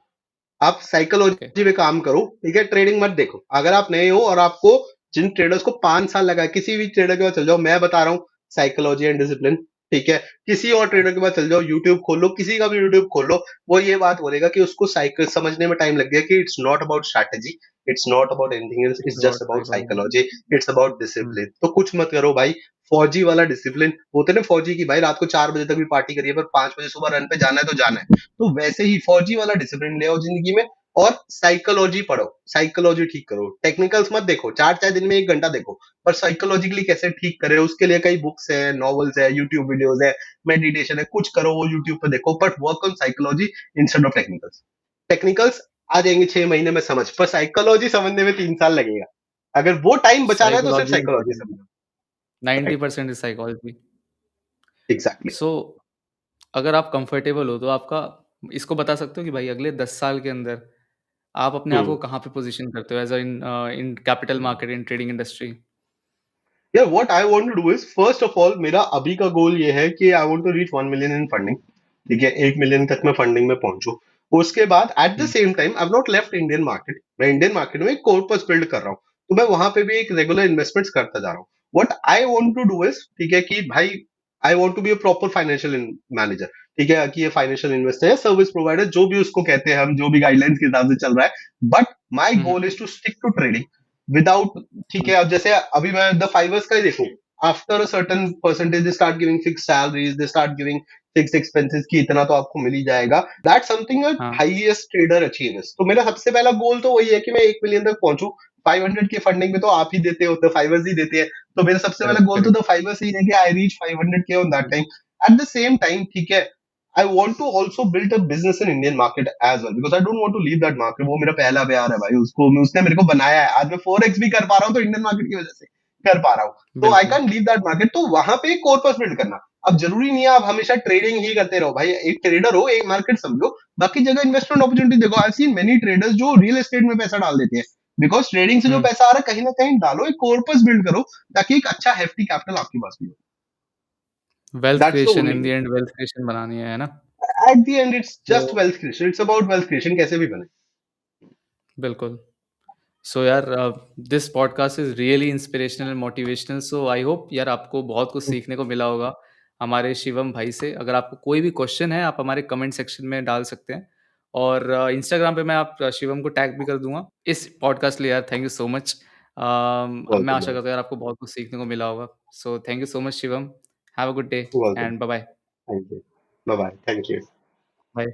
आप ओके। साइकोलॉजी में काम करो, ठीक है, ट्रेडिंग मत देखो। अगर आप नए हो और आपको, जिन ट्रेडर्स को 5 साल लगा है, किसी भी ट्रेडर के पास चल जाओ, मैं बता रहा हूँ साइकोलॉजी एंड डिसिप्लिन, ठीक है। किसी और ट्रेडर के पास चल जाओ, यूट्यूब खोल लो, किसी का भी यूट्यूब खोल लो, वो ये बात बोलेगा कि उसको साइकिल समझने में टाइम लग गया, कि it's not about strategy, it's not about anything else, it's it's just about about psychology. Psychology, it's about hmm, discipline. तो कुछ मत करो भाई, फौजी वाला डिसिप्लिन होते ना, फौजी की भाई रात को 4 बजे तक भी पार्टी करिए, पर 5 बजे सुबह रन पे जाना है तो जाना है, तो वैसे ही फौजी वाला डिसिप्लिन ले आओ जिंदगी में। और साइकोलॉजी पढ़ो, साइकोलॉजी ठीक करो, टेक्निकल्स मत देखो, 4 4 दिन में 1 घंटा देखो, पर साइकोलॉजिकली कैसे ठीक करे उसके लिए कई बुक्स है, नॉवेल्स है, यूट्यूब वीडियोस है, मेडिटेशन है, कुछ करो वो यूट्यूब पे देखो, but work on psychology instead of technicals. Technicals आ जाएंगे 6 महीने में समझ, पर साइकोलॉजी समझने में 3 साल लगेगा। अगर वो टाइम बचाना है तो सिर्फ साइकोलॉजी साइकोलॉजी इम्पोर्टेंट है। समझो। Right, 90% is psychology. एग्जैक्टली। सो अगर आप कंफर्टेबल हो तो आपका इसको बता सकते हो कि भाई अगले 10 साल के अंदर आप अपने आप को हम्म। कहाँ पे पोज़ीशन करते हो in capital market, in trading industry? यार what I want to do is, first of all मेरा अभी का गोल ये है कि I want to reach 1 million in funding, ठीक है, 1 मिलियन तक मैं फंडिंग में पहुंचू। उसके बाद at the hmm, same time I have not left Indian market, मैं इंडियन मार्केट में एक कॉर्पस बिल्ड कर रहा हूँ, तो मैं वहां पे भी एक रेगुलर इन्वेस्टमेंट्स करता जा रहा हूँ। What I want to do is, ठीक है, कि भाई I want to be a proper financial manager, ठीक है, कि ये फाइनेंशियल इन्वेस्टर है, सर्विस प्रोवाइडर, जो भी उसको कहते हैं हम, जो भी गाइडलाइंस के हिसाब से चल रहा है, but my hmm, goal hmm, is to stick to trading without, ठीक हुँ, है। अब जैसे अभी मैं द फाइवर्स का ही देखूं, after a certain percentage they start giving fix salaries, they start giving fix expenses की इतना तो आपको मिल ही जाएगा, दैट समथिंग हाँ, हाईएस्ट ट्रेडर अचीव्स। तो मेरा सबसे पहला गोल तो वही है कि मैं 1 मिलियन तक पहुंचू। 500 की फंडिंग में तो आप ही देते हो, द फाइवर्स ही देते हैं, तो मेरा सबसे पहला करेक्ट, गोल तो करेक्ट। द फाइवर्स ही है कि आई रीच 500 के on that hmm, time. At the same time, ठीक है, I want to also build a business in Indian market as well because I don't want to leave that market. वो मेरा पहला प्यार है भाई, उसको उसने मेरे को बनाया है, आज मैं 4x भी कर पा रहा हूँ तो इंडियन मार्केट की वजह से कर पा रहा हूँ। तो आई बिल्कुल, कैन लीव दैट मार्केट, तो वहां पे एक कॉर्पस बिल्ड करना। अब जरूरी नहीं है आप हमेशा ट्रेडिंग ही करते रहो भाई, एक ट्रेडर हो, एक मार्केट समझो, बाकी जगह इन्वेस्टमेंट अपॉर्चुनिटी देखो। आई सीन मेनी ट्रेडर्स जो रियल एस्टेट में पैसा डाल देते हैं, बिकॉज़ ट्रेडिंग से जो हुँ, पैसा आ रहा है कहीं न कहीं डालो, एक कॉर्पस बिल्ड करो ताकि एक अच्छा हेफ्टी कैपिटल आपके पास भी हो। Wealth that's the creation only in the way. And wealth creation बनानी है ना? एट द एंड इट्स तो just wealth creation, it's about wealth creation कैसे भी बने। बिल्कुल। सो यार this podcast is really inspirational and motivational so I hope यार आपको बहुत कुछ सीखने को मिला होगा हमारे शिवम भाई से। अगर आपको कोई भी क्वेश्चन है आप हमारे कमेंट सेक्शन में डाल सकते हैं और इंस्टाग्राम पे मैं आप शिवम को टैग भी कर दूँगा। इस पॉडकास्ट के लिए यार थैंक यू सो मच। मैं वेलकम आशा भाई, करता हूँ यार आपको बहुत कुछ सीखने को मिला होगा। So thank you so much Shivam. Have a good day welcome, and bye bye. Thank you. Bye bye, thank you. Bye.